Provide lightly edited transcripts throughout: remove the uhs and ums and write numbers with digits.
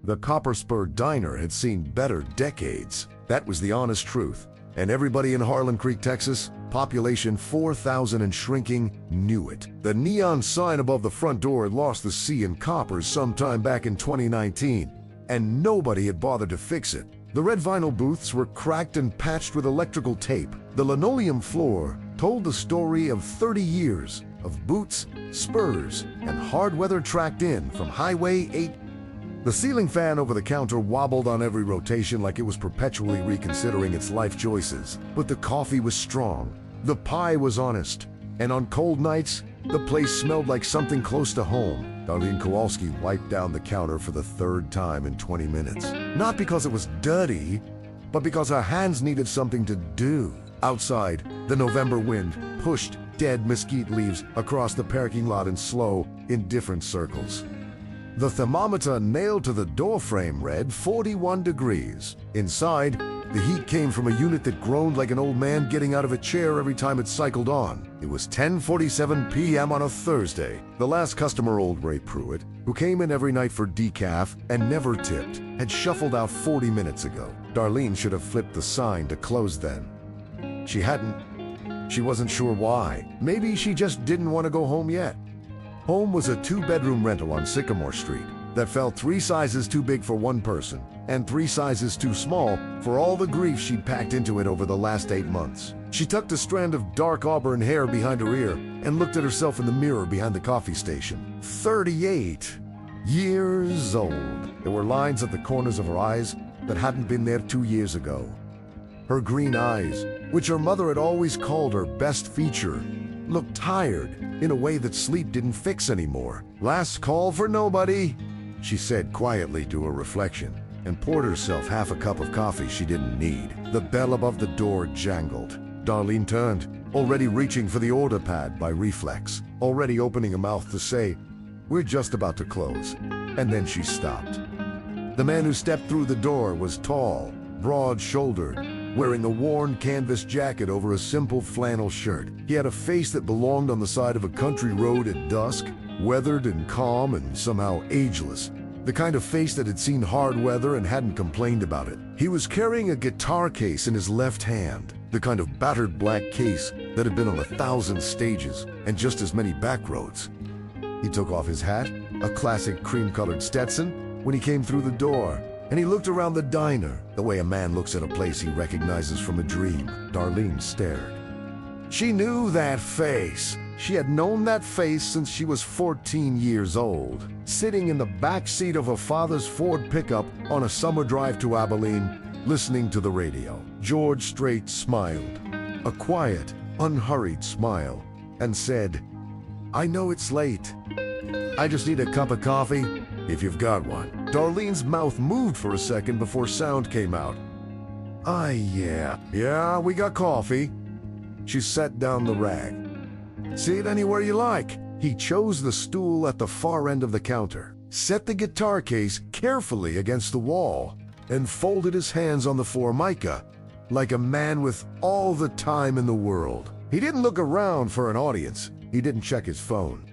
The Copper Spur Diner had seen better decades. That was the honest truth. And everybody in Harlan Creek, Texas, population 4,000 and shrinking, knew it. The neon sign above the front door had lost the C in coppers sometime back in 2019, and nobody had bothered to fix it. The red vinyl booths were cracked and patched with electrical tape. The linoleum floor told the story of 30 years of boots, spurs, and hard weather tracked in from Highway 8. The ceiling fan over the counter wobbled on every rotation like it was perpetually reconsidering its life choices. But the coffee was strong, the pie was honest, and on cold nights, the place smelled like something close to home. Darlene Kowalski wiped down the counter for the third time in 20 minutes. Not because it was dirty, but because her hands needed something to do. Outside, the November wind pushed dead mesquite leaves across the parking lot in slow, indifferent circles. The thermometer nailed to the doorframe read 41 degrees. Inside, the heat came from a unit that groaned like an old man getting out of a chair every time it cycled on. It was 10:47 p.m. on a Thursday. The last customer, old Ray Pruitt, who came in every night for decaf and never tipped, had shuffled out 40 minutes ago. Darlene should have flipped the sign to close then. She hadn't. She wasn't sure why. Maybe she just didn't want to go home yet. Home was a 2-bedroom rental on Sycamore Street that felt 3 sizes too big for one person and 3 sizes too small for all the grief she'd packed into it over the last 8 months. She tucked a strand of dark auburn hair behind her ear and looked at herself in the mirror behind the coffee station. 38 years old. There were lines at the corners of her eyes that hadn't been there 2 years ago. Her green eyes, which her mother had always called her best feature, looked tired in a way that sleep didn't fix anymore. "Last call for nobody," she said quietly to her reflection, and poured herself half a cup of coffee she didn't need. The bell above the door jangled. Darlene turned, already reaching for the order pad by reflex, already opening her mouth to say, "We're just about to close," and then she stopped. The man who stepped through the door was tall, broad-shouldered, wearing a worn canvas jacket over a simple flannel shirt. He had a face that belonged on the side of a country road at dusk, weathered and calm and somehow ageless. The kind of face that had seen hard weather and hadn't complained about it. He was carrying a guitar case in his left hand, the kind of battered black case that had been on 1,000 stages and just as many back roads. He took off his hat, a classic cream-colored Stetson, when he came through the door, and he looked around the diner, the way a man looks at a place he recognizes from a dream. Darlene stared. She knew that face. She had known that face since she was 14 years old, sitting in the back seat of her father's Ford pickup on a summer drive to Abilene, listening to the radio. George Strait smiled, a quiet, unhurried smile, and said, "I know it's late. I just need a cup of coffee, if you've got one." Darlene's mouth moved for a second before sound came out. Yeah, we got coffee." She set down the rag. "Sit anywhere you like." He chose the stool at the far end of the counter, set the guitar case carefully against the wall, and folded his hands on the formica like a man with all the time in the world. He didn't look around for an audience. He didn't check his phone.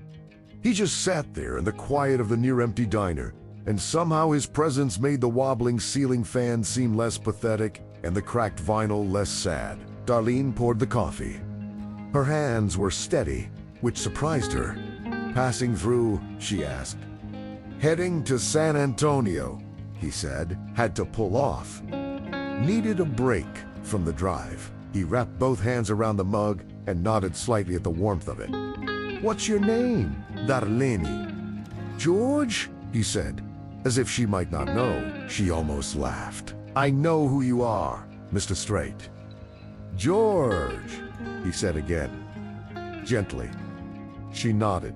He just sat there in the quiet of the near-empty diner, and somehow his presence made the wobbling ceiling fan seem less pathetic and the cracked vinyl less sad. Darlene poured the coffee. Her hands were steady, which surprised her. "Passing through?" she asked. "Heading to San Antonio," he said. Had to pull off. Needed a break from the drive. He wrapped both hands around the mug and nodded slightly at the warmth of it. "What's your name?" "Darlene." "George?" he said, as if she might not know. She almost laughed. "I know who you are, Mr. Strait." "George," he said again, gently. She nodded.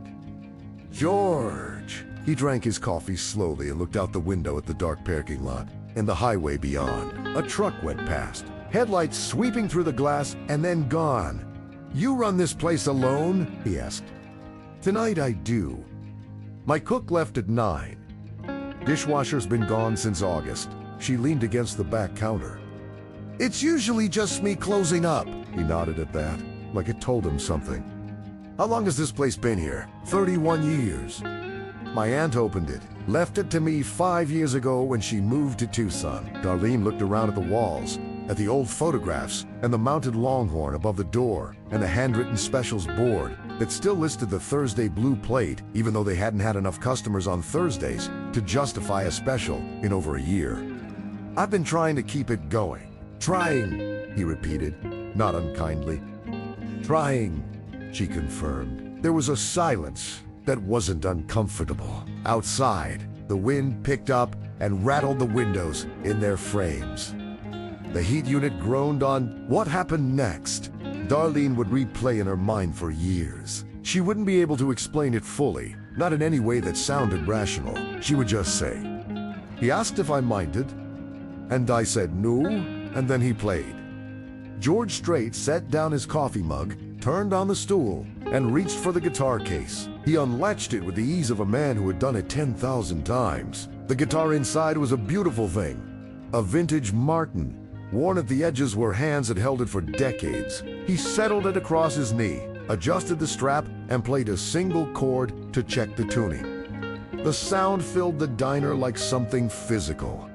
"George." He drank his coffee slowly and looked out the window at the dark parking lot and the highway beyond. A truck went past, headlights sweeping through the glass and then gone. "You run this place alone?" he asked. "Tonight I do. My cook left at 9. Dishwasher's been gone since August." She leaned against the back counter. "It's usually just me closing up." He nodded at that, like it told him something. "How long has this place been here?" 31 years. My aunt opened it, left it to me 5 years ago when she moved to Tucson. Darlene looked around at the walls, at the old photographs and the mounted longhorn above the door and the handwritten specials board that still listed the Thursday blue plate, even though they hadn't had enough customers on Thursdays to justify a special in over a year. I've been trying to keep it going. Trying, he repeated, not unkindly. Trying, she confirmed. There was a silence that wasn't uncomfortable. Outside, the wind picked up and rattled the windows in their frames. The heat unit groaned on what happened next. Darlene would replay in her mind for years. She wouldn't be able to explain it fully, not in any way that sounded rational. She would just say, "He asked if I minded, and I said no, and then he played." George Strait set down his coffee mug, turned on the stool, and reached for the guitar case. He unlatched it with the ease of a man who had done it 10,000 times. The guitar inside was a beautiful thing, a vintage Martin, worn at the edges where hands had held it for decades. He settled it across his knee, adjusted the strap, and played a single chord to check the tuning. The sound filled the diner like something physical.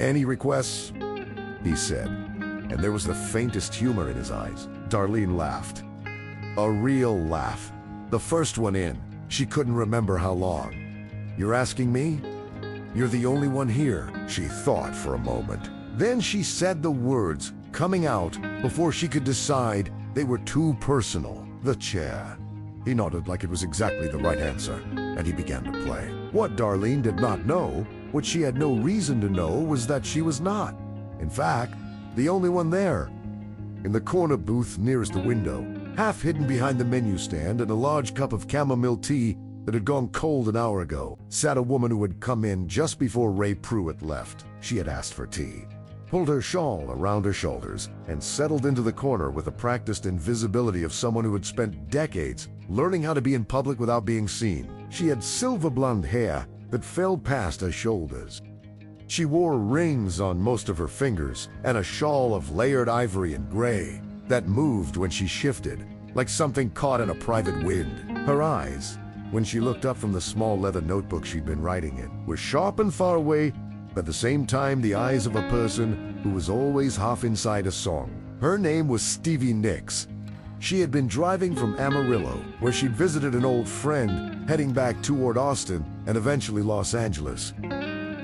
"Any requests?" he said, and there was the faintest humor in his eyes. Darlene laughed. A real laugh. The first one in. She couldn't remember how long. "You're asking me? You're the only one here," she thought for a moment. Then she said the words, coming out before she could decide they were too personal. "The chair." He nodded like it was exactly the right answer, and he began to play. What Darlene did not know, what she had no reason to know, was that she was not, in fact, the only one there. In the corner booth nearest the window, half hidden behind the menu stand and a large cup of chamomile tea that had gone cold an hour ago, sat a woman who had come in just before Ray Pruitt left. She had asked for tea, pulled her shawl around her shoulders, and settled into the corner with the practiced invisibility of someone who had spent decades learning how to be in public without being seen. She had silver blonde hair that fell past her shoulders. She wore rings on most of her fingers and a shawl of layered ivory and gray that moved when she shifted, like something caught in a private wind. Her eyes, when she looked up from the small leather notebook she'd been writing in, were sharp and far away, but at the same time the eyes of a person who was always half inside a song. Her name was Stevie Nicks. She had been driving from Amarillo, where she'd visited an old friend, heading back toward Austin and eventually Los Angeles.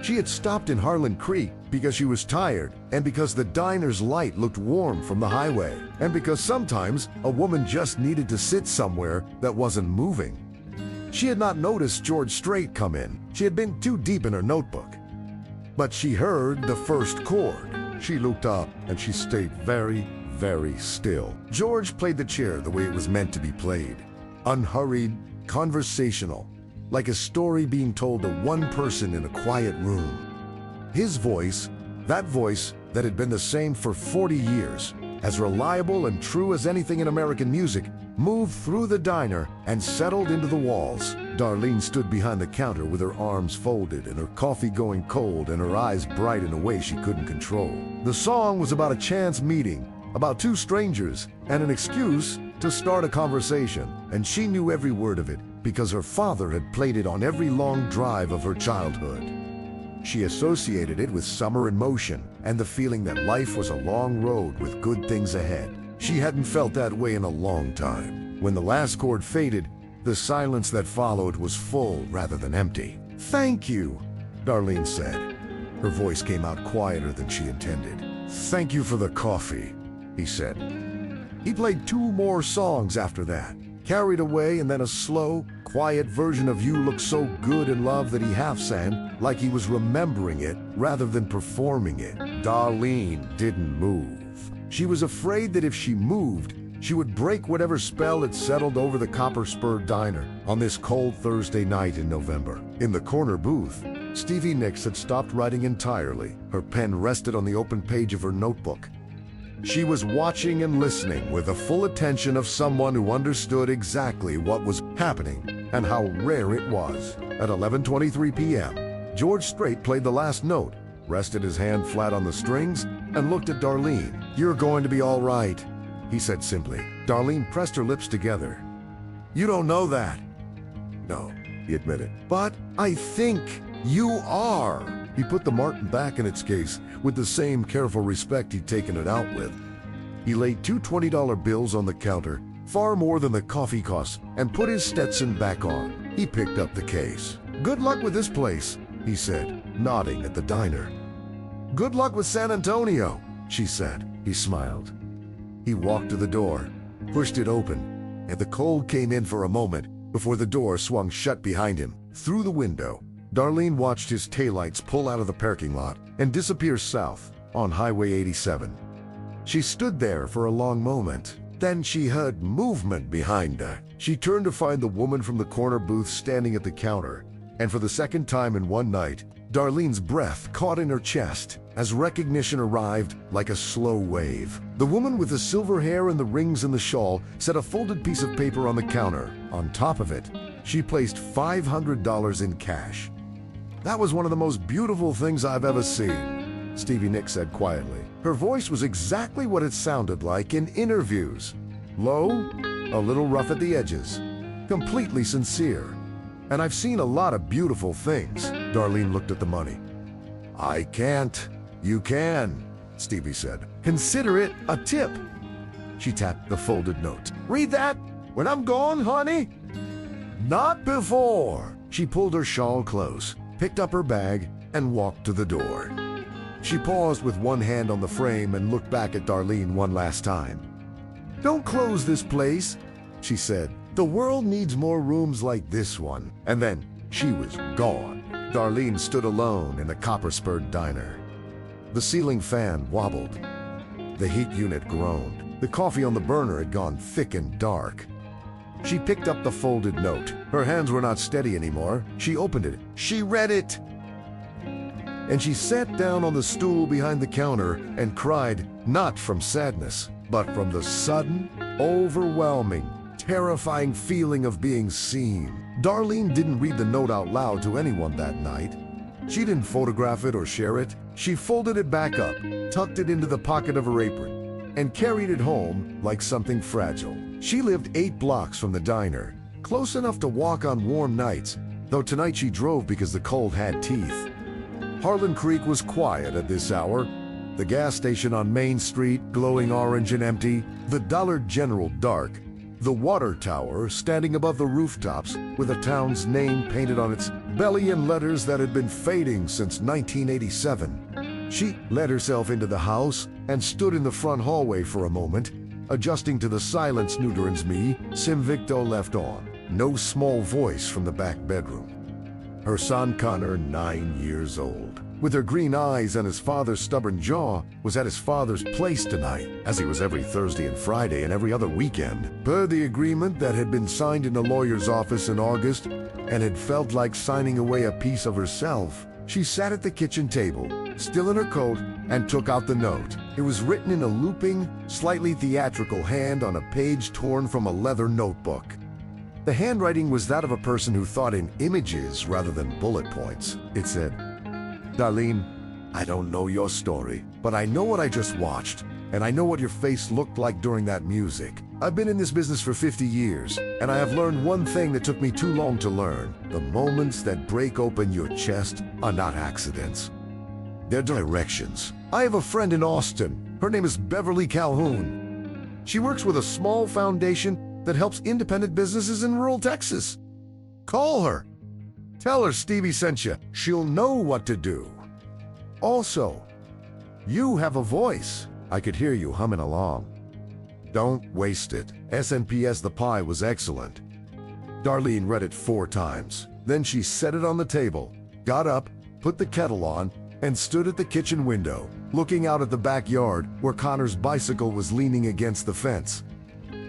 She had stopped in Harlan Creek because she was tired, and because the diner's light looked warm from the highway, and because sometimes a woman just needed to sit somewhere that wasn't moving. She had not noticed George Strait come in. She had been too deep in her notebook. But she heard the first chord. She looked up, and she stayed very, very still. George played the chair the way it was meant to be played. Unhurried, conversational, like a story being told to one person in a quiet room. His voice, that voice that had been the same for 40 years, as reliable and true as anything in American music, moved through the diner and settled into the walls. Darlene stood behind the counter with her arms folded and her coffee going cold and her eyes bright in a way she couldn't control. The song was about a chance meeting, about two strangers, and an excuse to start a conversation, and she knew every word of it because her father had played it on every long drive of her childhood. She associated it with summer in motion and the feeling that life was a long road with good things ahead. She hadn't felt that way in a long time. When the last chord faded, the silence that followed was full rather than empty. "Thank you," Darlene said. Her voice came out quieter than she intended. "Thank you for the coffee," he said. He played 2 more songs after that, Carried Away, and then a slow, quiet version of You Look So Good in Love that he half sang like he was remembering it rather than performing it. Darlene didn't move. She was afraid that if she moved, she would break whatever spell had settled over the Copper Spur Diner on this cold Thursday night in November. In the corner booth, Stevie Nicks had stopped writing entirely. Her pen rested on the open page of her notebook. She was watching and listening with the full attention of someone who understood exactly what was happening and how rare it was. At 11:23 p.m., George Strait played the last note, rested his hand flat on the strings, and looked at Darlene. "You're going to be all right," he said simply. Darlene pressed her lips together. "You don't know that." "No, he admitted. But I think you are. He put the Martin back in its case with the same careful respect he'd taken it out with. He laid two $20 bills on the counter, far more than the coffee cost, and put his Stetson back on. He picked up the case. Good luck with this place, he said, nodding at the diner. Good luck with San Antonio, she said. He smiled. He walked to the door, pushed it open, and the cold came in for a moment before the door swung shut behind him. Through the window, Darlene watched his taillights pull out of the parking lot and disappear south on Highway 87. She stood there for a long moment. Then she heard movement behind her. She turned to find the woman from the corner booth standing at the counter, and for the second time in one night, Darlene's breath caught in her chest as recognition arrived like a slow wave. The woman with the silver hair and the rings and the shawl set a folded piece of paper on the counter. On top of it, she placed $500 in cash. That was one of the most beautiful things I've ever seen, Stevie Nicks said quietly. Her voice was exactly what it sounded like in interviews. Low, a little rough at the edges, completely sincere. And I've seen a lot of beautiful things. Darlene looked at the money. I can't. You can, Stevie said. Consider it a tip. She tapped the folded note. Read that when I'm gone, honey? Not before. She pulled her shawl close, picked up her bag, and walked to the door. She paused with one hand on the frame and looked back at Darlene one last time. Don't close this place, she said. The world needs more rooms like this one. And then she was gone. Darlene stood alone in a copper-spurred diner. The ceiling fan wobbled. The heat unit groaned. The coffee on the burner had gone thick and dark. She picked up the folded note. Her hands were not steady anymore. She opened it. She read it. And she sat down on the stool behind the counter and cried, not from sadness, but from the sudden, overwhelming, terrifying feeling of being seen. Darlene didn't read the note out loud to anyone that night. She didn't photograph it or share it. She folded it back up, tucked it into the pocket of her apron, and carried it home like something fragile. She lived 8 blocks from the diner, close enough to walk on warm nights, though tonight she drove because the cold had teeth. Harlan Creek was quiet at this hour. The gas station on Main Street, glowing orange and empty, the Dollar General dark, the water tower standing above the rooftops with the town's name painted on its belly in letters that had been fading since 1987. She let herself into the house and stood in the front hallway for a moment, adjusting to the silence Nuderin's me, Simvicto left on. No small voice from the back bedroom. Her son Connor, 9 years old, with her green eyes and his father's stubborn jaw, was at his father's place tonight, as he was every Thursday and Friday and every other weekend. Per the agreement that had been signed in a lawyer's office in August and had felt like signing away a piece of herself, she sat at the kitchen table, still in her coat, and took out the note. It was written in a looping, slightly theatrical hand on a page torn from a leather notebook. The handwriting was that of a person who thought in images rather than bullet points. It said, Darlene, I don't know your story, but I know what I just watched, and I know what your face looked like during that music. I've been in this business for 50 years, and I have learned one thing that took me too long to learn. The moments that break open your chest are not accidents. They're directions. I have a friend in Austin. Her name is Beverly Calhoun. She works with a small foundation that helps independent businesses in rural Texas. Call her. Tell her Stevie sent you. She'll know what to do. Also, you have a voice. I could hear you humming along. Don't waste it. SNPS The Pie was excellent. Darlene read it 4 times. Then she set it on the table, got up, put the kettle on, and stood at the kitchen window, looking out at the backyard where Connor's bicycle was leaning against the fence.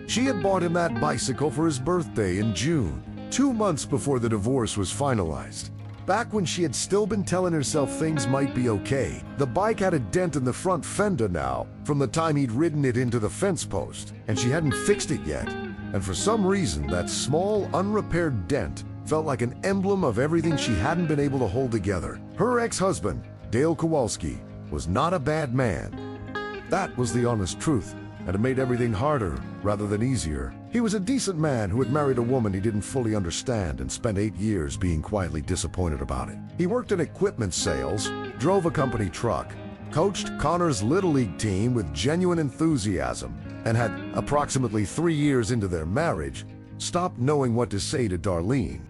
She had bought him that bicycle for his birthday in June, 2 months before the divorce was finalized. Back when she had still been telling herself things might be okay, the bike had a dent in the front fender now from the time he'd ridden it into the fence post, and she hadn't fixed it yet. And for some reason, that small, unrepaired dent felt like an emblem of everything she hadn't been able to hold together. Her ex-husband, Dale Kowalski, was not a bad man. That was the honest truth. and it made everything harder rather than easier. He was a decent man who had married a woman he didn't fully understand and spent 8 years being quietly disappointed about it. He worked in equipment sales, drove a company truck, coached Connor's Little League team with genuine enthusiasm, and had, approximately 3 years into their marriage, stopped knowing what to say to Darlene.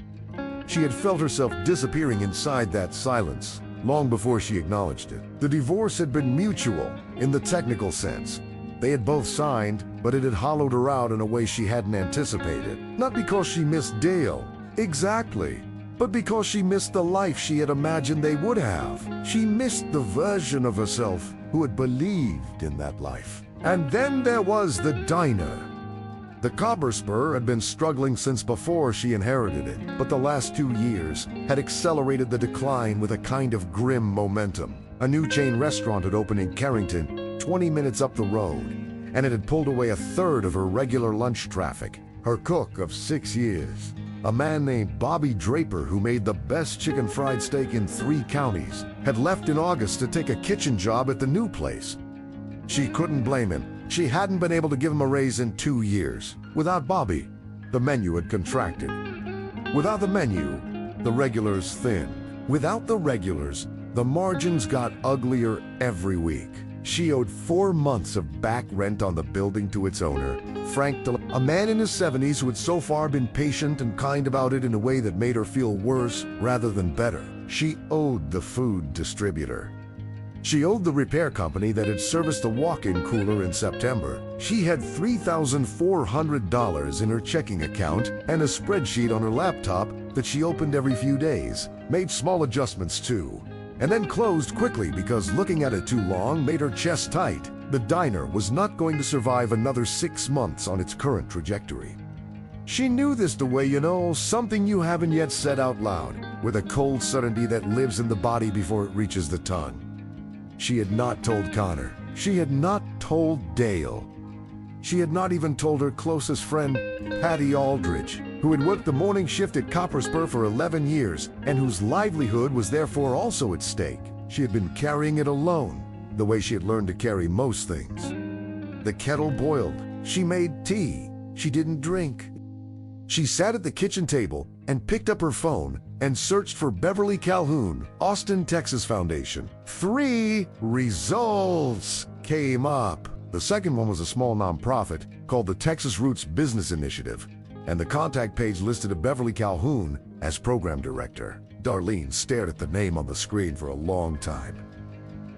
She had felt herself disappearing inside that silence long before she acknowledged it. The divorce had been mutual in the technical sense. They had both signed, but it had hollowed her out in a way she hadn't anticipated. Not because she missed Dale, exactly, but because she missed the life she had imagined they would have. She missed the version of herself who had believed in that life. And then there was the diner. The Copper Spur had been struggling since before she inherited it, but the last 2 years had accelerated the decline with a kind of grim momentum. A new chain restaurant had opened in Carrington, 20 minutes up the road, and it had pulled away a third of her regular lunch traffic. Her cook of 6 years, a man named Bobby Draper who made the best chicken fried steak in 3 counties, had left in August to take a kitchen job at the new place. She couldn't blame him. She hadn't been able to give him a raise in 2 years. Without Bobby, the menu had contracted. Without the menu, the regulars thinned. Without the regulars, the margins got uglier every week. She owed 4 months of back rent on the building to its owner, Frank, a man in his 70s who had so far been patient and kind about it in a way that made her feel worse rather than better. She owed the food distributor. She owed the repair company that had serviced the walk-in cooler in September. She had $3,400 in her checking account and a spreadsheet on her laptop that she opened every few days, made small adjustments too, and then closed quickly because looking at it too long made her chest tight. The diner was not going to survive another 6 months on its current trajectory. She knew this the way you know something you haven't yet said out loud, with a cold certainty that lives in the body before it reaches the tongue. She had not told Connor. She had not told Dale. She had not even told her closest friend, Patty Aldridge, who had worked the morning shift at Copper Spur for 11 years and whose livelihood was therefore also at stake. She had been carrying it alone, the way she had learned to carry most things. The kettle boiled. She made tea. She didn't drink. She sat at the kitchen table and picked up her phone and searched for Beverly Calhoun, Austin, Texas Foundation. 3 results came up. The second one was a small nonprofit called the Texas Roots Business Initiative, and the contact page listed a Beverly Calhoun as program director. Darlene stared at the name on the screen for a long time.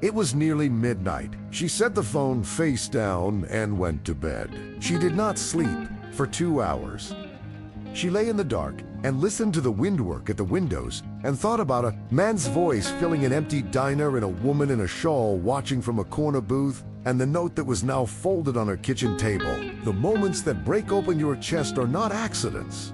It was nearly midnight. She set the phone face down and went to bed. She did not sleep for 2 hours. She lay in the dark and listened to the windwork at the windows and thought about a man's voice filling an empty diner and a woman in a shawl watching from a corner booth and the note that was now folded on her kitchen table. The moments that break open your chest are not accidents.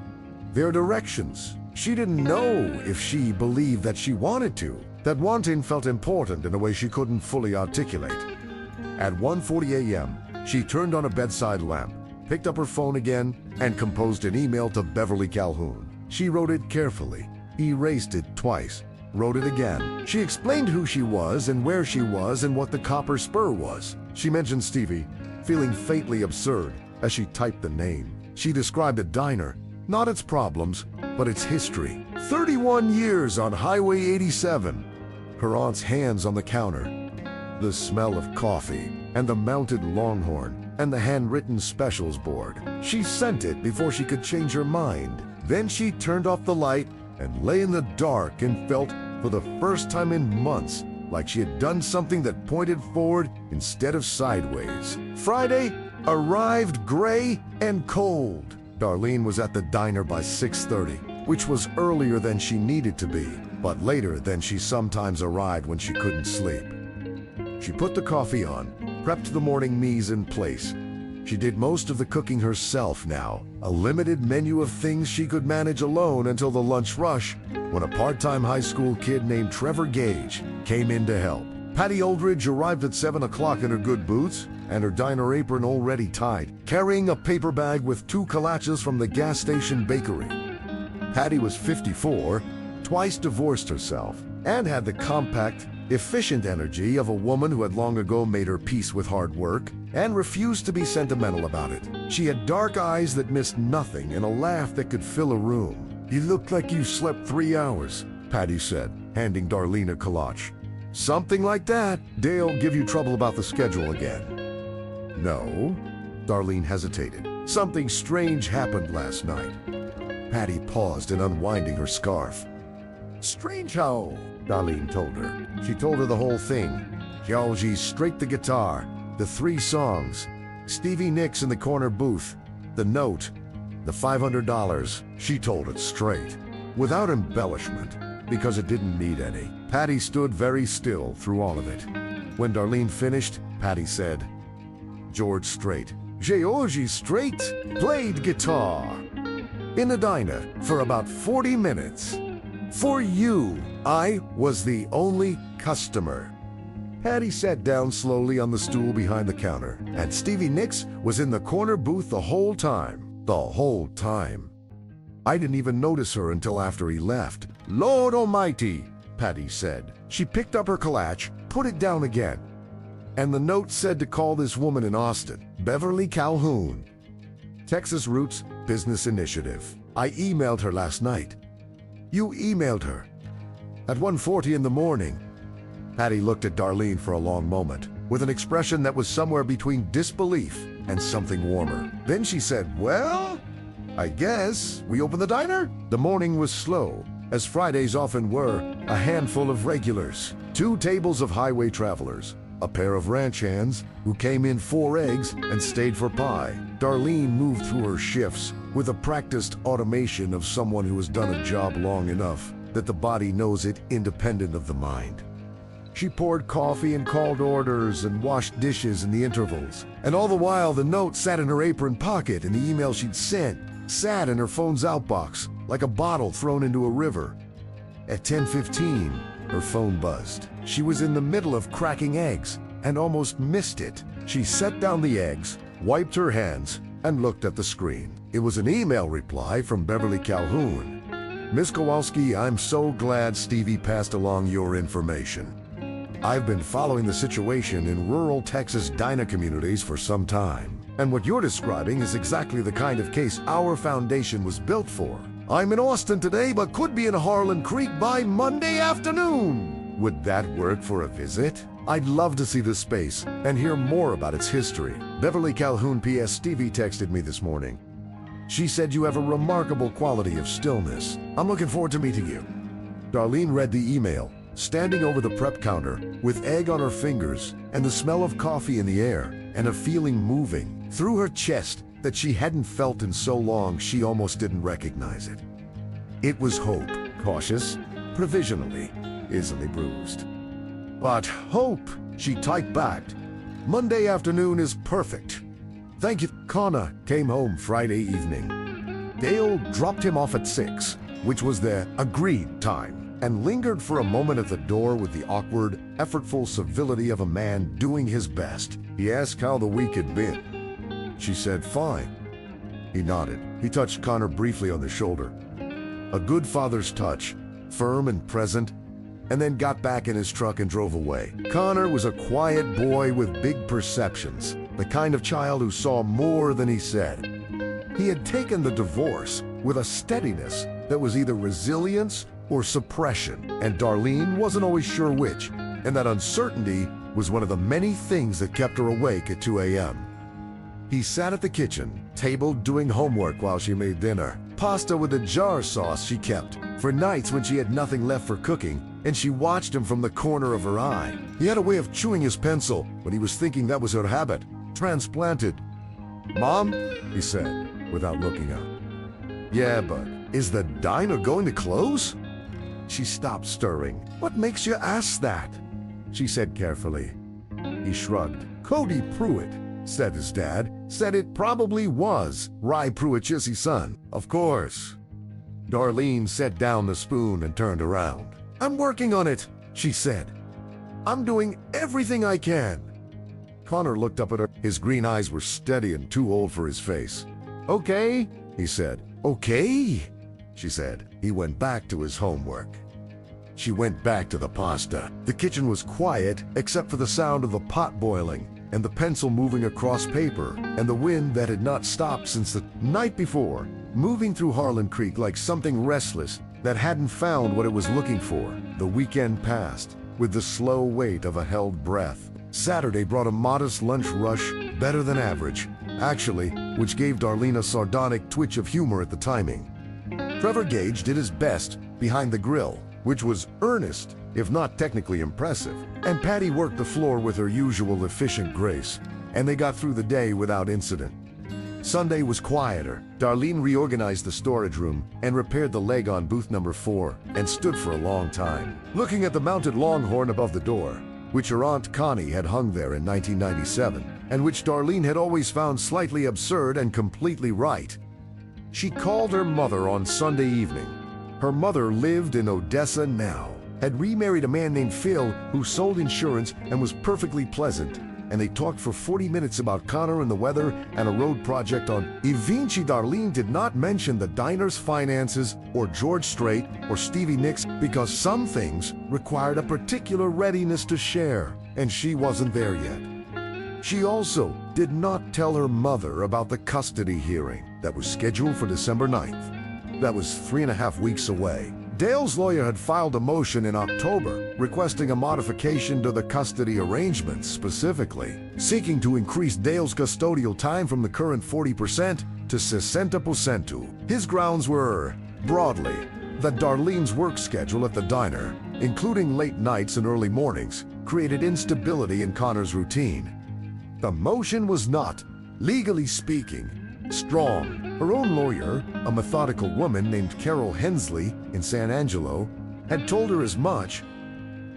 They're directions. She didn't know if she believed that she wanted to, that wanting felt important in a way she couldn't fully articulate. At 1:40 a.m., she turned on a bedside lamp, picked up her phone again, and composed an email to Beverly Calhoun. She wrote it carefully, erased it twice, wrote it again. She explained who she was and where she was and what the Copper Spur was. She mentioned Stevie, feeling faintly absurd as she typed the name. She described the diner, not its problems, but its history. 31 years on Highway 87. Her aunt's hands on the counter. The smell of coffee, and the mounted Longhorn, and the handwritten specials board. She sent it before she could change her mind. Then she turned off the light and lay in the dark and felt, for the first time in months, like she had done something that pointed forward instead of sideways. Friday arrived gray and cold. Darlene was at the diner by 6:30, which was earlier than she needed to be, but later than she sometimes arrived when she couldn't sleep. She put the coffee on, prepped the morning mise in place. She did most of the cooking herself now, a limited menu of things she could manage alone until the lunch rush, when a part-time high school kid named Trevor Gage came in to help. Patty Aldridge arrived at 7 o'clock in her good boots and her diner apron already tied, carrying a paper bag with 2 kolaches from the gas station bakery. Patty was 54, twice divorced herself, and had the compact, efficient energy of a woman who had long ago made her peace with hard work and refused to be sentimental about it. She had dark eyes that missed nothing and a laugh that could fill a room. "You look like you slept 3 hours," Patty said, handing Darlene a kolache. "Something like that. Dale give you trouble about the schedule again?" "No." Darlene hesitated. "Something strange happened last night." Patty paused in unwinding her scarf. "Strange how?" Darlene told her. She told her the whole thing. Georgie's Strait the guitar, the 3 songs, Stevie Nicks in the corner booth, the note, the $500. She told it straight, without embellishment, because it didn't need any. Patty stood very still through all of it. When Darlene finished, Patty said, "George Strait, Georgie Strait, played guitar in a diner for about 40 minutes. For you, I was the only customer." Patty sat down slowly on the stool behind the counter, and Stevie Nicks was in the corner booth the whole time. The whole time. I didn't even notice her until after he left. "Lord Almighty," Patty said. She picked up her kolache, put it down again. "And the note said to call this woman in Austin, Beverly Calhoun. Texas Roots Business Initiative. I emailed her last night." "You emailed her?" "At 1:40 in the morning." Patty looked at Darlene for a long moment, with an expression that was somewhere between disbelief and something warmer. Then she said, "Well, I guess we open the diner?" The morning was slow, as Fridays often were, a handful of regulars, 2 tables of highway travelers, a pair of ranch hands who came in 4 eggs and stayed for pie. Darlene moved through her shifts with a practiced automation of someone who has done a job long enough that the body knows it independent of the mind. She poured coffee and called orders and washed dishes in the intervals. And all the while, the note sat in her apron pocket and the email she'd sent sat in her phone's outbox like a bottle thrown into a river. At 10:15, her phone buzzed. She was in the middle of cracking eggs and almost missed it. She set down the eggs, wiped her hands, and looked at the screen. It was an email reply from Beverly Calhoun. "Miss Kowalski, I'm so glad Stevie passed along your information. I've been following the situation in rural Texas diner communities for some time, and what you're describing is exactly the kind of case our foundation was built for. I'm in Austin today, but could be in Harlan Creek by Monday afternoon. Would that work for a visit? I'd love to see the space and hear more about its history. Beverly Calhoun P.S. Stevie texted me this morning. She said you have a remarkable quality of stillness. I'm looking forward to meeting you." Darlene read the email, standing over the prep counter with egg on her fingers and the smell of coffee in the air and a feeling moving through her chest that she hadn't felt in so long she almost didn't recognize it. It was hope, cautious, provisionally, easily bruised. "But hope," she typed back. "Monday afternoon is perfect. Thank you." Connor came home Friday evening. Dale dropped him off at 6, which was their agreed time, and lingered for a moment at the door with the awkward, effortful civility of a man doing his best. He asked how the week had been. She said, "Fine." He nodded. He touched Connor briefly on the shoulder. A good father's touch, firm and present, and then got back in his truck and drove away. Connor was a quiet boy with big perceptions, the kind of child who saw more than he said. He had taken the divorce with a steadiness that was either resilience or suppression, and Darlene wasn't always sure which, and that uncertainty was one of the many things that kept her awake at 2 a.m. He sat at the kitchen table doing homework while she made dinner, pasta with a jar sauce she kept for nights when she had nothing left for cooking, and she watched him from the corner of her eye. He had a way of chewing his pencil when he was thinking that was her habit, transplanted. "Mom," he said, without looking up. "Yeah, but is the diner going to close?" She stopped stirring. "What makes you ask that?" she said carefully. He shrugged. "Cody Pruitt," said his dad, "said it probably was Rye Pruitt's son." "Of course." Darlene set down the spoon and turned around. "I'm working on it," she said. "I'm doing everything I can." Connor looked up at her. His green eyes were steady and too old for his face. "Okay," he said. "Okay," she said. He went back to his homework. She went back to the pasta. The kitchen was quiet except for the sound of the pot boiling and the pencil moving across paper and the wind that had not stopped since the night before, moving through Harlan Creek like something restless that hadn't found what it was looking for. The weekend passed with the slow weight of a held breath. Saturday brought a modest lunch rush, better than average, actually, which gave Darlene a sardonic twitch of humor at the timing. Trevor Gage did his best behind the grill, which was earnest, if not technically impressive, and Patty worked the floor with her usual efficient grace, and they got through the day without incident. Sunday was quieter. Darlene reorganized the storage room and repaired the leg on booth number 4 and stood for a long time, looking at the mounted longhorn above the door, which her Aunt Connie had hung there in 1997, and which Darlene had always found slightly absurd and completely right. She called her mother on Sunday evening. Her mother lived in Odessa now, had remarried a man named Phil who sold insurance and was perfectly pleasant, and they talked for 40 minutes about Connor and the weather and a road project on. Eventually, Darlene did not mention the diner's finances or George Strait or Stevie Nicks because some things required a particular readiness to share, and she wasn't there yet. She also did not tell her mother about the custody hearing that was scheduled for December 9th. That was 3.5 weeks away. Dale's lawyer had filed a motion in October requesting a modification to the custody arrangements, specifically seeking to increase Dale's custodial time from the current 40% to 60%. His grounds were, broadly, that Darlene's work schedule at the diner, including late nights and early mornings, created instability in Connor's routine. The motion was not, legally speaking, strong. Her own lawyer, a methodical woman named Carol Hensley in San Angelo, had told her as much,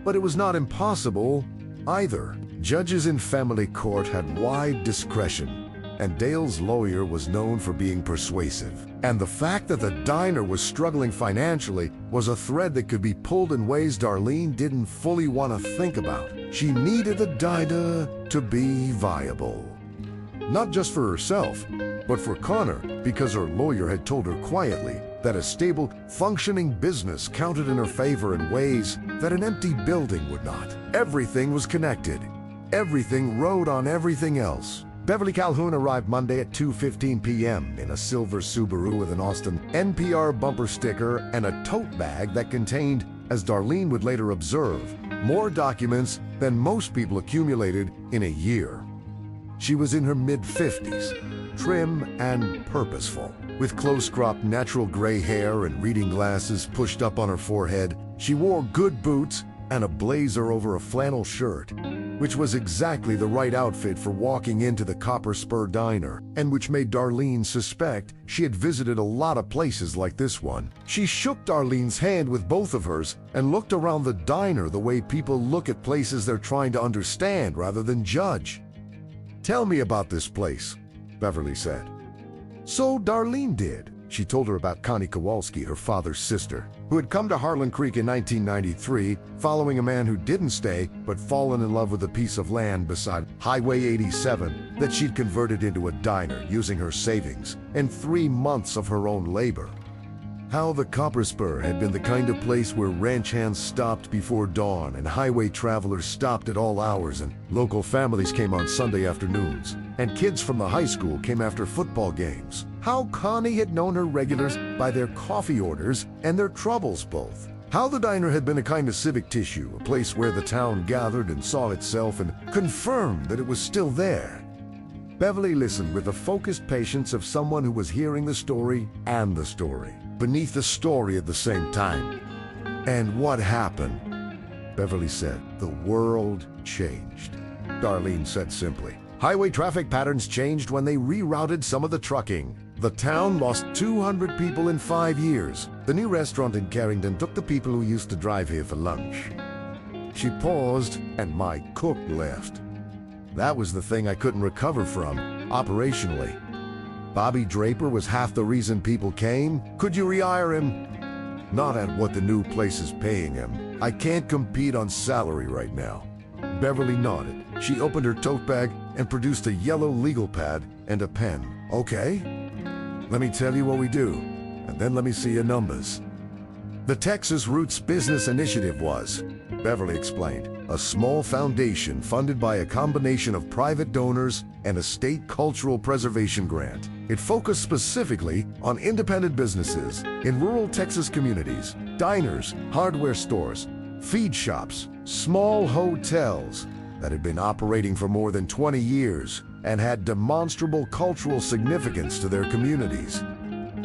but it was not impossible either. Judges in family court had wide discretion, and Dale's lawyer was known for being persuasive. And the fact that the diner was struggling financially was a thread that could be pulled in ways Darlene didn't fully want to think about. She needed the diner to be viable. Not just for herself, but for Connor, because her lawyer had told her quietly that a stable, functioning business counted in her favor in ways that an empty building would not. Everything was connected. Everything rode on everything else. Beverly Calhoun arrived Monday at 2:15 p.m. in a silver Subaru with an Austin NPR bumper sticker and a tote bag that contained, as Darlene would later observe, more documents than most people accumulated in a year. She was in her mid-50s, trim and purposeful. With close-cropped natural gray hair and reading glasses pushed up on her forehead, she wore good boots and a blazer over a flannel shirt, which was exactly the right outfit for walking into the Copper Spur Diner, and which made Darlene suspect she had visited a lot of places like this one. She shook Darlene's hand with both of hers and looked around the diner the way people look at places they're trying to understand rather than judge. "Tell me about this place," Beverly said. So Darlene did. She told her about Connie Kowalski, her father's sister, who had come to Harlan Creek in 1993 following a man who didn't stay but fallen in love with a piece of land beside Highway 87 that she'd converted into a diner using her savings and 3 months of her own labor. How the Copper Spur had been the kind of place where ranch hands stopped before dawn and highway travelers stopped at all hours, and local families came on Sunday afternoons, and kids from the high school came after football games. How Connie had known her regulars by their coffee orders and their troubles both. How the diner had been a kind of civic tissue, a place where the town gathered and saw itself and confirmed that it was still there. Beverly listened with the focused patience of someone who was hearing the story and the story, beneath the story at the same time. "And what happened?" Beverly said. "The world changed," Darlene said simply. "Highway traffic patterns changed when they rerouted some of the trucking. The town lost 200 people in 5 years. The new restaurant in Carrington took the people who used to drive here for lunch." She paused, and my cook left. That was the thing I couldn't recover from, operationally. Bobby Draper was half the reason people came. Could you rehire him? Not at what the new place is paying him. I can't compete on salary right now. Beverly nodded. She opened her tote bag and produced a yellow legal pad and a pen. "Okay, let me tell you what we do, and then let me see your numbers." The Texas Roots Business Initiative was, Beverly explained, a small foundation funded by a combination of private donors and a state cultural preservation grant. It focused specifically on independent businesses in rural Texas communities, diners, hardware stores, feed shops, small hotels that had been operating for more than 20 years and had demonstrable cultural significance to their communities.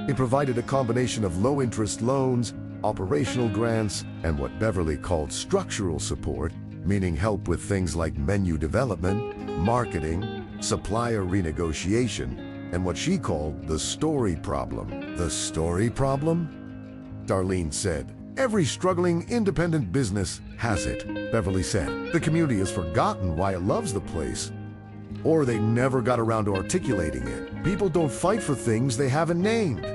It provided a combination of low-interest loans, operational grants, and what Beverly called structural support, meaning help with things like menu development, marketing, supplier renegotiation, and what she called the story problem. The story problem? Darlene said. Every struggling independent business has it, Beverly said. The community has forgotten why it loves the place, or they never got around to articulating it. People don't fight for things they haven't named.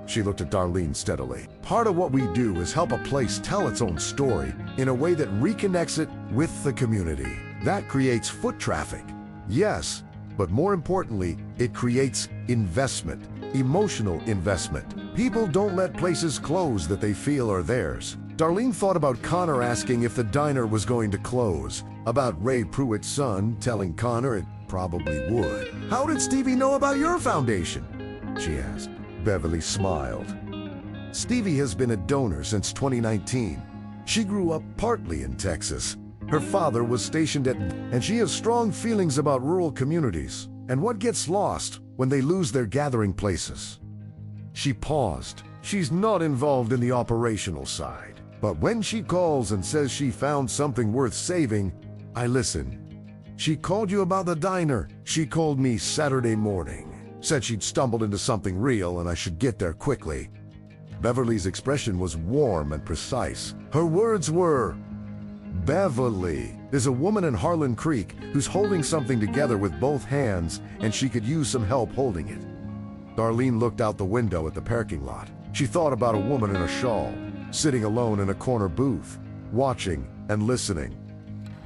She looked at Darlene steadily. Part of what we do is help a place tell its own story in a way that reconnects it with the community. That creates foot traffic. Yes, but more importantly, it creates investment, emotional investment. People don't let places close that they feel are theirs. Darlene thought about Connor asking if the diner was going to close, about Ray Pruitt's son telling Connor it probably would. How did Stevie know about your foundation? She asked. Beverly smiled. Stevie has been a donor since 2019. She grew up partly in Texas. Her father was stationed and she has strong feelings about rural communities and what gets lost when they lose their gathering places. She paused. She's not involved in the operational side, but when she calls and says she found something worth saving, I listen. She called you about the diner. She called me Saturday morning. Said she'd stumbled into something real and I should get there quickly. Beverly's expression was warm and precise. Her words were, Beverly is a woman in Harlan Creek who's holding something together with both hands and she could use some help holding it. Darlene looked out the window at the parking lot. She thought about a woman in a shawl, sitting alone in a corner booth, watching and listening.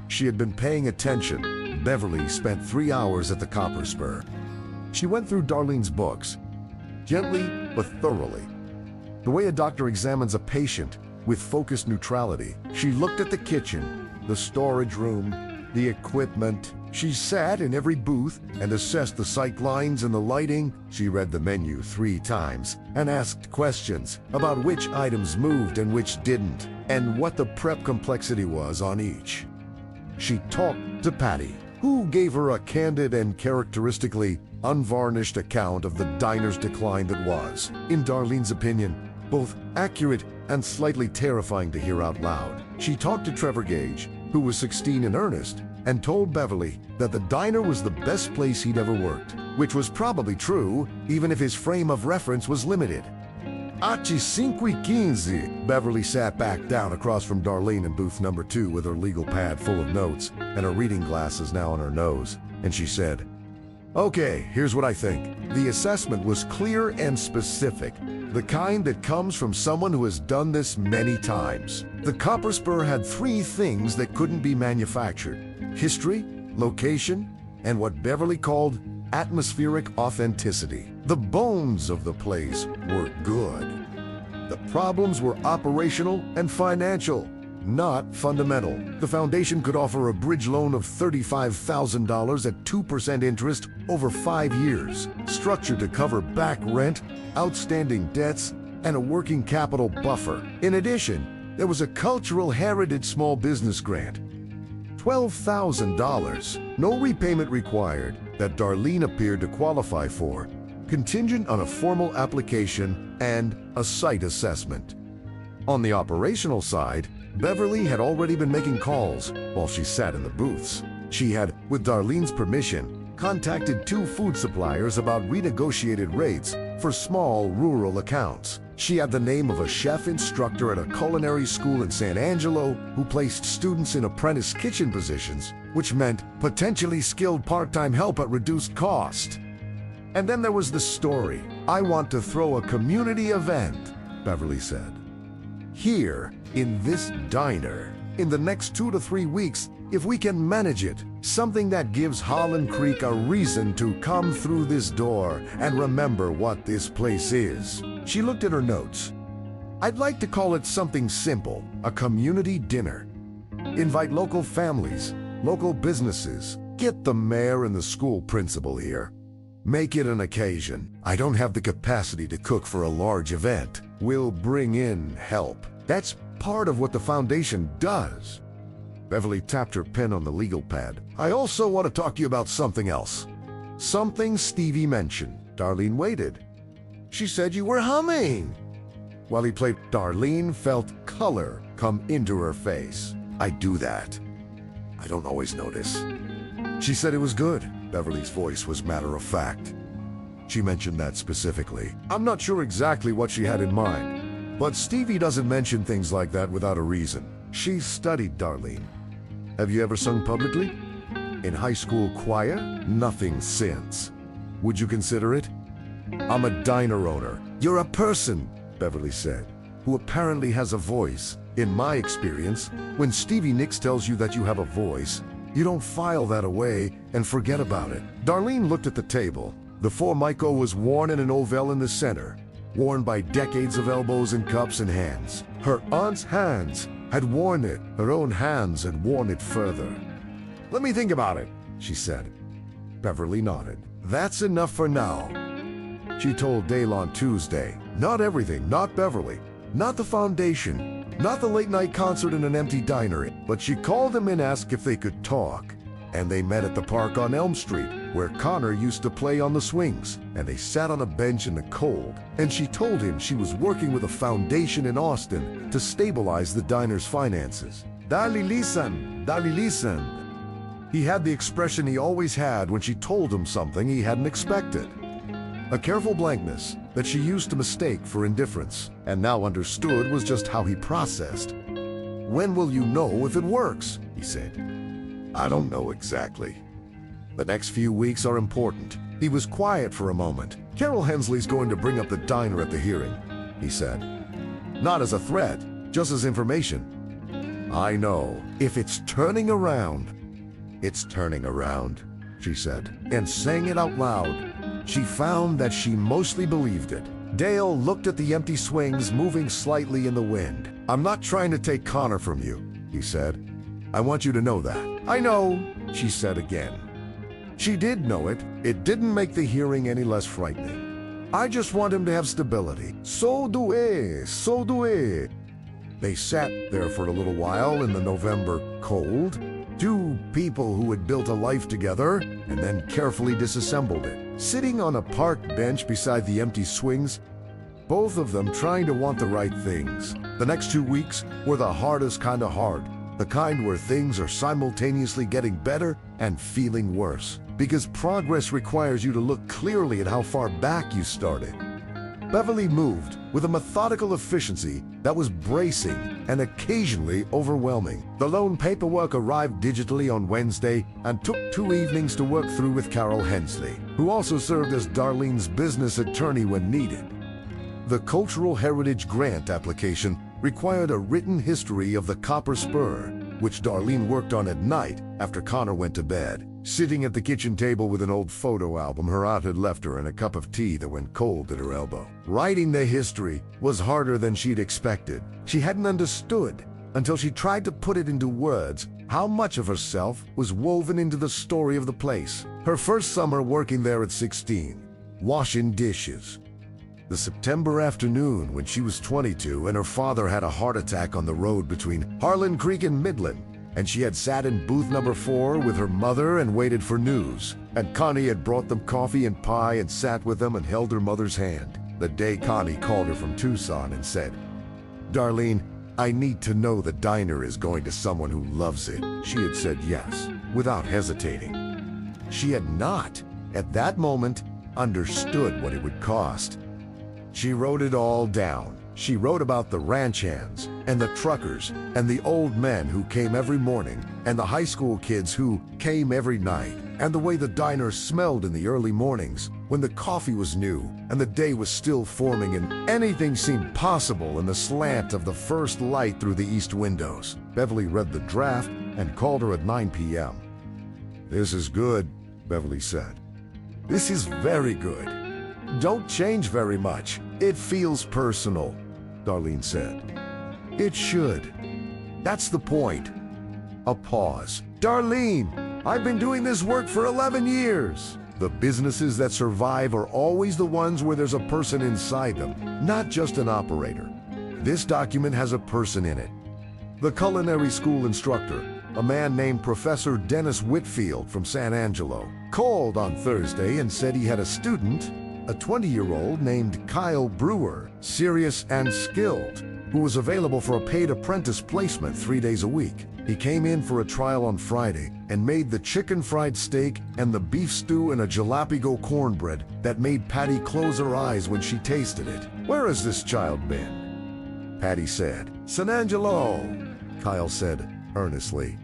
She had been paying attention. Beverly spent 3 hours at the Copper Spur. She went through Darlene's books, gently but thoroughly. The way a doctor examines a patient with focused neutrality. She looked at the kitchen, the storage room, the equipment. She sat in every booth and assessed the sight lines and the lighting. She read the menu 3 times and asked questions about which items moved and which didn't, and what the prep complexity was on each. She talked to Patty, who gave her a candid and characteristically unvarnished account of the diner's decline that was, in Darlene's opinion, both accurate and slightly terrifying to hear out loud. She talked to Trevor Gage, who was 16 in earnest, and told Beverly that the diner was the best place he'd ever worked, which was probably true, even if his frame of reference was limited. Achi 5:15. Beverly sat back down across from Darlene in booth number 2 with her legal pad full of notes and her reading glasses now on her nose, and she said, Okay, here's what I think. The assessment was clear and specific, the kind that comes from someone who has done this many times. The Copper Spur had 3 things that couldn't be manufactured: history, location, and what Beverly called atmospheric authenticity. The bones of the place were good. The problems were operational and financial, not fundamental. The foundation could offer a bridge loan of $35,000 at 2% interest over 5 years, structured to cover back rent, outstanding debts, and a working capital buffer. In addition, there was a cultural heritage small business grant, $12,000, no repayment required, that Darlene appeared to qualify for, contingent on a formal application and a site assessment. On the operational side, Beverly had already been making calls while she sat in the booths. She had, with Darlene's permission, contacted 2 food suppliers about renegotiated rates for small rural accounts. She had the name of a chef instructor at a culinary school in San Angelo who placed students in apprentice kitchen positions, which meant potentially skilled part-time help at reduced cost. And then there was the story. I want to throw a community event, Beverly said. Here, in this diner, in the next 2 to 3 weeks, if we can manage it, something that gives Harlan Creek a reason to come through this door and remember what this place is. She looked at her notes. I'd like to call it something simple, a community dinner. Invite local families, local businesses. Get the mayor and the school principal here. Make it an occasion. I don't have the capacity to cook for a large event. We'll bring in help. That's part of what the foundation does. Beverly tapped her pen on the legal pad. I also want to talk to you about something else. Something Stevie mentioned. Darlene waited. She said you were humming. While he played, Darlene felt color come into her face. I do that. I don't always notice. She said it was good. Beverly's voice was matter-of-fact. She mentioned that specifically. I'm not sure exactly what she had in mind, but Stevie doesn't mention things like that without a reason. She studied Darlene. Have you ever sung publicly? In high school choir? Nothing since. Would you consider it? I'm a diner owner. You're a person, Beverly said, who apparently has a voice. In my experience, when Stevie Nicks tells you that you have a voice, you don't file that away and forget about it. Darlene looked at the table. The formica was worn in an ovale in the center, worn by decades of elbows and cups and hands. Her aunt's hands had worn it. Her own hands had worn it further. Let me think about it, she said. Beverly nodded. That's enough for now. She told Dale on Tuesday. Not everything, not Beverly, not the foundation, not the late-night concert in an empty diner, but she called them and asked if they could talk. And they met at the park on Elm Street, where Connor used to play on the swings, and they sat on a bench in the cold. And she told him she was working with a foundation in Austin to stabilize the diner's finances. Dali lisan, dali lisan. He had the expression he always had when she told him something he hadn't expected. A careful blankness that she used to mistake for indifference, and now understood was just how he processed. When will you know if it works? He said. I don't know exactly. The next few weeks are important. He was quiet for a moment. Carol Hensley's going to bring up the diner at the hearing, he said. Not as a threat, just as information. I know. If it's turning around, it's turning around, she said, and saying it out loud. She found that she mostly believed it. Dale looked at the empty swings moving slightly in the wind. I'm not trying to take Connor from you, he said. I want you to know that. I know, she said again. She did know it. It didn't make the hearing any less frightening. I just want him to have stability. So do I, so do I. They sat there for a little while in the November cold. Two people who had built a life together and then carefully disassembled it. Sitting on a park bench beside the empty swings, both of them trying to want the right things. The next 2 weeks were the hardest kind of hard. The kind where things are simultaneously getting better and feeling worse. Because progress requires you to look clearly at how far back you started. Beverly moved with a methodical efficiency that was bracing and occasionally overwhelming. The loan paperwork arrived digitally on Wednesday and took 2 evenings to work through with Carol Hensley, who also served as Darlene's business attorney when needed. The Cultural Heritage Grant application required a written history of the Copper Spur, which Darlene worked on at night after Connor went to bed. Sitting at the kitchen table with an old photo album her aunt had left her and a cup of tea that went cold at her elbow. Writing the history was harder than she'd expected. She hadn't understood until she tried to put it into words how much of herself was woven into the story of the place. Her first summer working there at 16, washing dishes. The September afternoon when she was 22 and her father had a heart attack on the road between Harlan Creek and Midland, and she had sat in booth number 4 with her mother and waited for news. And Connie had brought them coffee and pie and sat with them and held her mother's hand. The day Connie called her from Tucson and said, Darlene, I need to know the diner is going to someone who loves it. She had said yes, without hesitating. She had not, at that moment, understood what it would cost. She wrote it all down. She wrote about the ranch hands, and the truckers, and the old men who came every morning, and the high school kids who came every night, and the way the diner smelled in the early mornings, when the coffee was new, and the day was still forming, and anything seemed possible in the slant of the first light through the east windows. Beverly read the draft and called her at 9 p.m. This is good, Beverly said. This is very good. Don't change very much. It feels personal. Darlene said. It should. That's the point. A pause. Darlene, I've been doing this work for 11 years. The businesses that survive are always the ones where there's a person inside them, not just an operator. This document has a person in it. The culinary school instructor, a man named Professor Dennis Whitfield from San Angelo, called on Thursday and said he had a student, a 20-year-old named Kyle Brewer, serious and skilled, who was available for a paid apprentice placement 3 days a week. He came in for a trial on Friday and made the chicken fried steak and the beef stew and a jalapeno cornbread that made Patty close her eyes when she tasted it. Where has this child been? Patty said. San Angelo, Kyle said earnestly.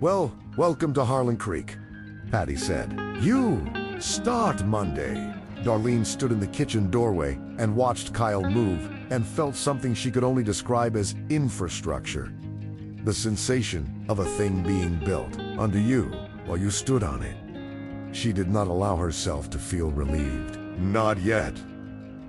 Well, welcome to Harlan Creek, Patty said. You start Monday. Darlene stood in the kitchen doorway and watched Kyle move and felt something she could only describe as infrastructure. The sensation of a thing being built under you while you stood on it. She did not allow herself to feel relieved. Not yet.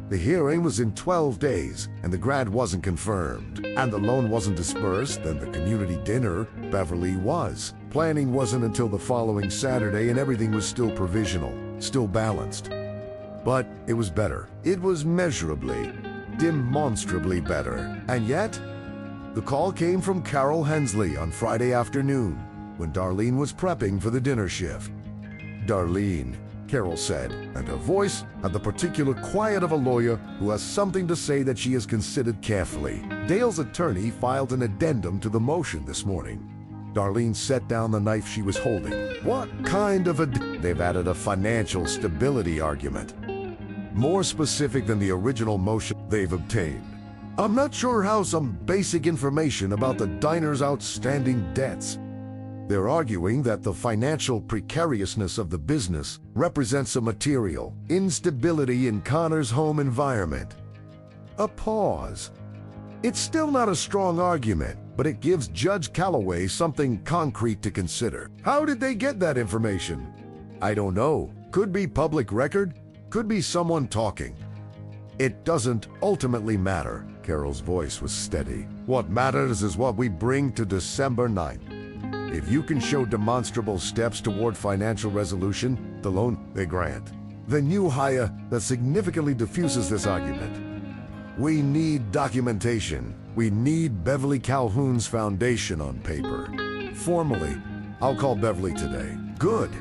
The hearing was in 12 days, and the grant wasn't confirmed. And the loan wasn't dispersed, and the community dinner, Beverly, was. Planning wasn't until the following Saturday, and everything was still provisional, still balanced. But it was better. It was measurably, demonstrably better. And yet, the call came from Carol Hensley on Friday afternoon, when Darlene was prepping for the dinner shift. Darlene, Carol said, and her voice had the particular quiet of a lawyer who has something to say that she has considered carefully. Dale's attorney filed an addendum to the motion this morning. Darlene set down the knife she was holding. What kind of They've added a financial stability argument. More specific than the original motion they've obtained. I'm not sure how some basic information about the diner's outstanding debts. They're arguing that the financial precariousness of the business represents a material instability in Connor's home environment. A pause. It's still not a strong argument, but it gives Judge Calloway something concrete to consider. How did they get that information? I don't know. Could be public record, could be someone talking. It doesn't ultimately matter. Carol's voice was steady. What matters is what we bring to December 9th. If you can show demonstrable steps toward financial resolution, the loan they grant. The new hire that significantly diffuses this argument. We need documentation. We need Beverly Calhoun's foundation on paper. Formally, I'll call Beverly today. Good.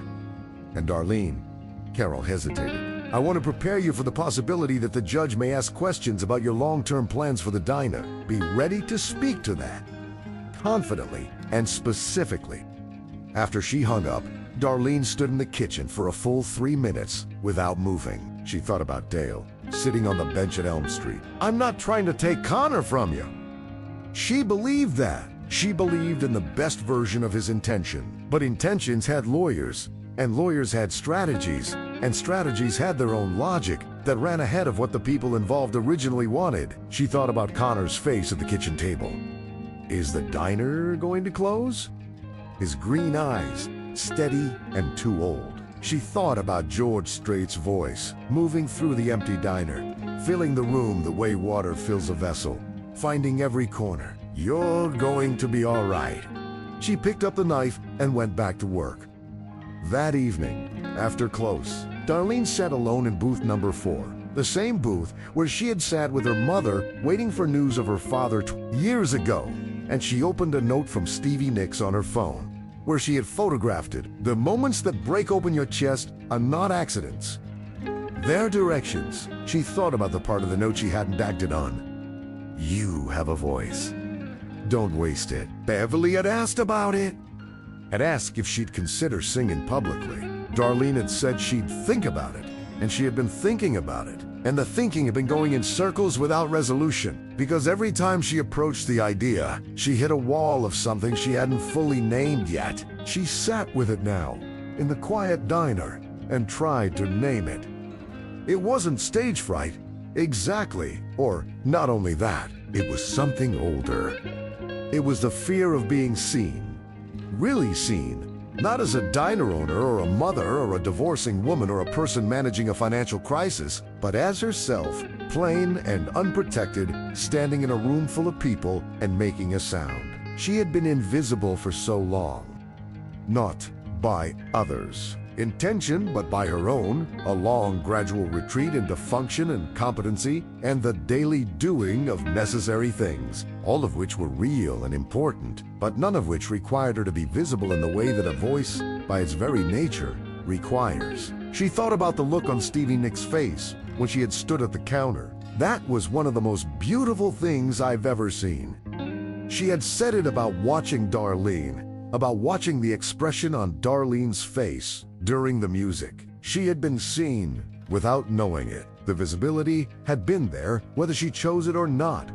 And Darlene, Carol hesitated. I want to prepare you for the possibility that the judge may ask questions about your long-term plans for the diner. Be ready to speak to that. Confidently and specifically. After she hung up, Darlene stood in the kitchen for a full 3 minutes without moving. She thought about Dale, sitting on the bench at Elm Street. I'm not trying to take Connor from you. She believed that. She believed in the best version of his intention. But intentions had lawyers, and lawyers had strategies, and strategies had their own logic that ran ahead of what the people involved originally wanted. She thought about Connor's face at the kitchen table. Is the diner going to close? His green eyes, steady and too old. She thought about George Strait's voice, moving through the empty diner, filling the room the way water fills a vessel, finding every corner. You're going to be all right. She picked up the knife and went back to work. That evening, after close, Darlene sat alone in booth number 4, the same booth where she had sat with her mother waiting for news of her father years ago, and she opened a note from Stevie Nicks on her phone, where she had photographed it. The moments that break open your chest are not accidents. They're directions. She thought about the part of the note she hadn't acted on. You have a voice. Don't waste it. Beverly had asked about it. Had asked if she'd consider singing publicly. Darlene had said she'd think about it, and she had been thinking about it. And the thinking had been going in circles without resolution, because every time she approached the idea, she hit a wall of something she hadn't fully named yet. She sat with it now, in the quiet diner, and tried to name it. It wasn't stage fright, exactly, or not only that, it was something older. It was the fear of being seen, really seen, not as a diner owner or a mother or a divorcing woman or a person managing a financial crisis, but as herself, plain and unprotected, standing in a room full of people and making a sound. She had been invisible for so long. Not by others' intention, but by her own, a long, gradual retreat into function and competency, and the daily doing of necessary things, all of which were real and important, but none of which required her to be visible in the way that a voice, by its very nature, requires. She thought about the look on Stevie Nicks' face when she had stood at the counter. That was one of the most beautiful things I've ever seen. She had said it about watching Darlene, about watching the expression on Darlene's face during the music. She had been seen without knowing it. The visibility had been there, whether she chose it or not.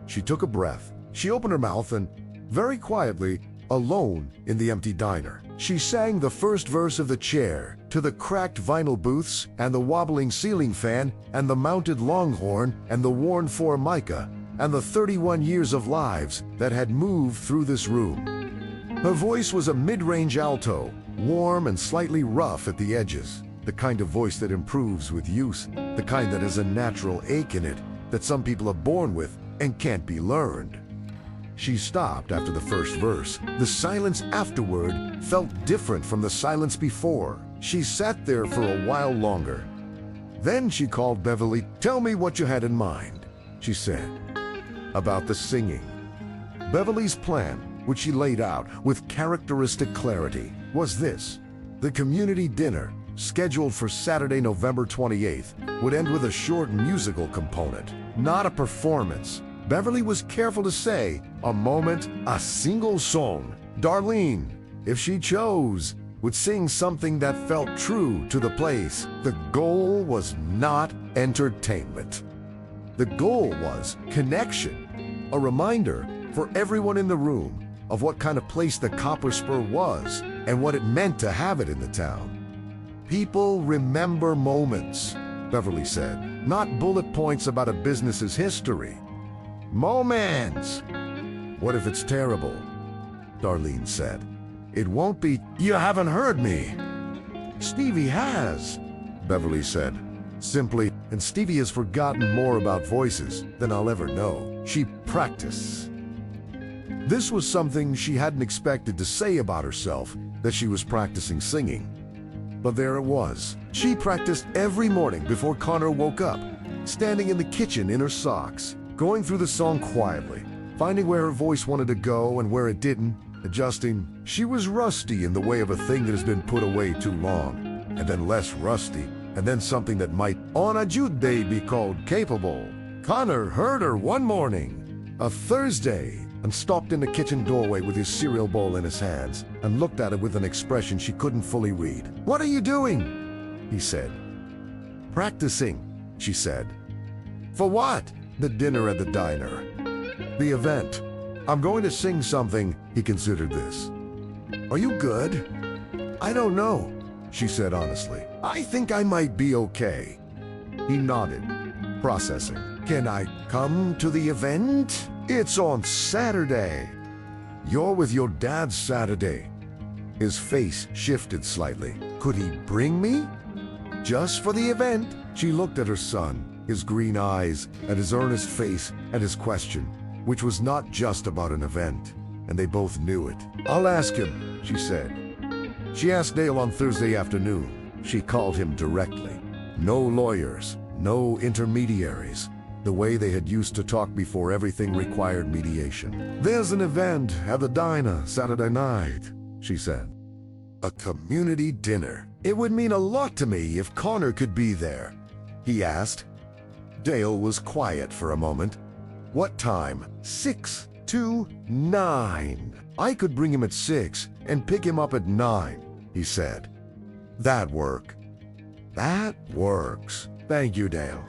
She took a breath. She opened her mouth and, very quietly, alone in the empty diner, she sang the first verse of The Chair to the cracked vinyl booths and the wobbling ceiling fan and the mounted Longhorn and the worn Formica and the 31 years of lives that had moved through this room. Her voice was a mid-range alto, warm and slightly rough at the edges, the kind of voice that improves with use, the kind that has a natural ache in it that some people are born with and can't be learned. She stopped after the first verse. The silence afterward felt different from the silence before. She sat there for a while longer. Then she called Beverly. "Tell me what you had in mind," she said. "About the singing." Beverly's plan, which she laid out with characteristic clarity, was this. The community dinner, scheduled for Saturday, November 28th, would end with a short musical component, not a performance. Beverly was careful to say, a moment, a single song. Darlene, if she chose, would sing something that felt true to the place. The goal was not entertainment. The goal was connection, a reminder for everyone in the room of what kind of place the Copper Spur was and what it meant to have it in the town. "People remember moments," Beverly said, "not bullet points about a business's history. Moments." "What if it's terrible?" Darlene said. "It won't be." "You haven't heard me." "Stevie has," Beverly said, simply, "and Stevie has forgotten more about voices than I'll ever know. She practiced." This was something she hadn't expected to say about herself, that she was practicing singing. But there it was. She practiced every morning before Connor woke up, standing in the kitchen in her socks, going through the song quietly, finding where her voice wanted to go and where it didn't, adjusting. She was rusty in the way of a thing that has been put away too long, and then less rusty, and then something that might on a Jude day be called capable. Connor heard her one morning, a Thursday, and stopped in the kitchen doorway with his cereal bowl in his hands and looked at her with an expression she couldn't fully read. "What are you doing?" he said. "Practicing," she said. "For what?" "The dinner at the diner. The event. I'm going to sing something." He considered this. "Are you good?" "I don't know," she said honestly. "I think I might be okay." He nodded, processing. "Can I come to the event?" "It's on Saturday." "You're with your dad Saturday." His face shifted slightly. "Could he bring me?" "Just for the event." She looked at her son, his green eyes, at his earnest face, at his question, which was not just about an event, and they both knew it. "I'll ask him," she said. She asked Dale on Thursday afternoon. She called him directly. No lawyers, no intermediaries. The way they had used to talk before everything required mediation. "There's an event at the diner Saturday night," she said. "A community dinner. It would mean a lot to me if Connor could be there," he asked. Dale was quiet for a moment. "What time?" 6 to 9. "I could bring him at 6 and pick him up at 9, he said. "That work?" "That works. Thank you, Dale."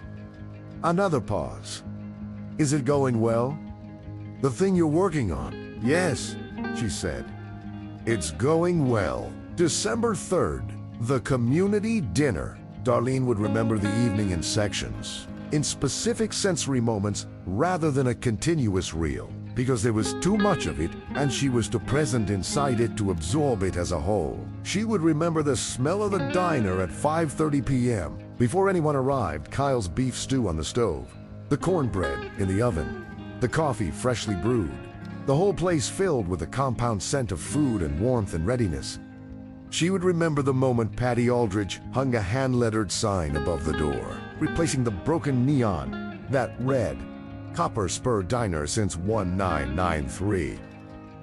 Another pause. "Is it going well?" "The thing you're working on?" "Yes," she said. "It's going well." December 3rd, the community dinner. Darlene would remember the evening in sections, in specific sensory moments rather than a continuous reel. because there was too much of it and she was too present inside it to absorb it as a whole. She would remember the smell of the diner at 5:30 p.m. Before anyone arrived, Kyle's beef stew on the stove, the cornbread in the oven, the coffee freshly brewed, the whole place filled with the compound scent of food and warmth and readiness. She would remember the moment Patty Aldridge hung a hand-lettered sign above the door, replacing the broken neon that read, "Copper Spur Diner since 1993.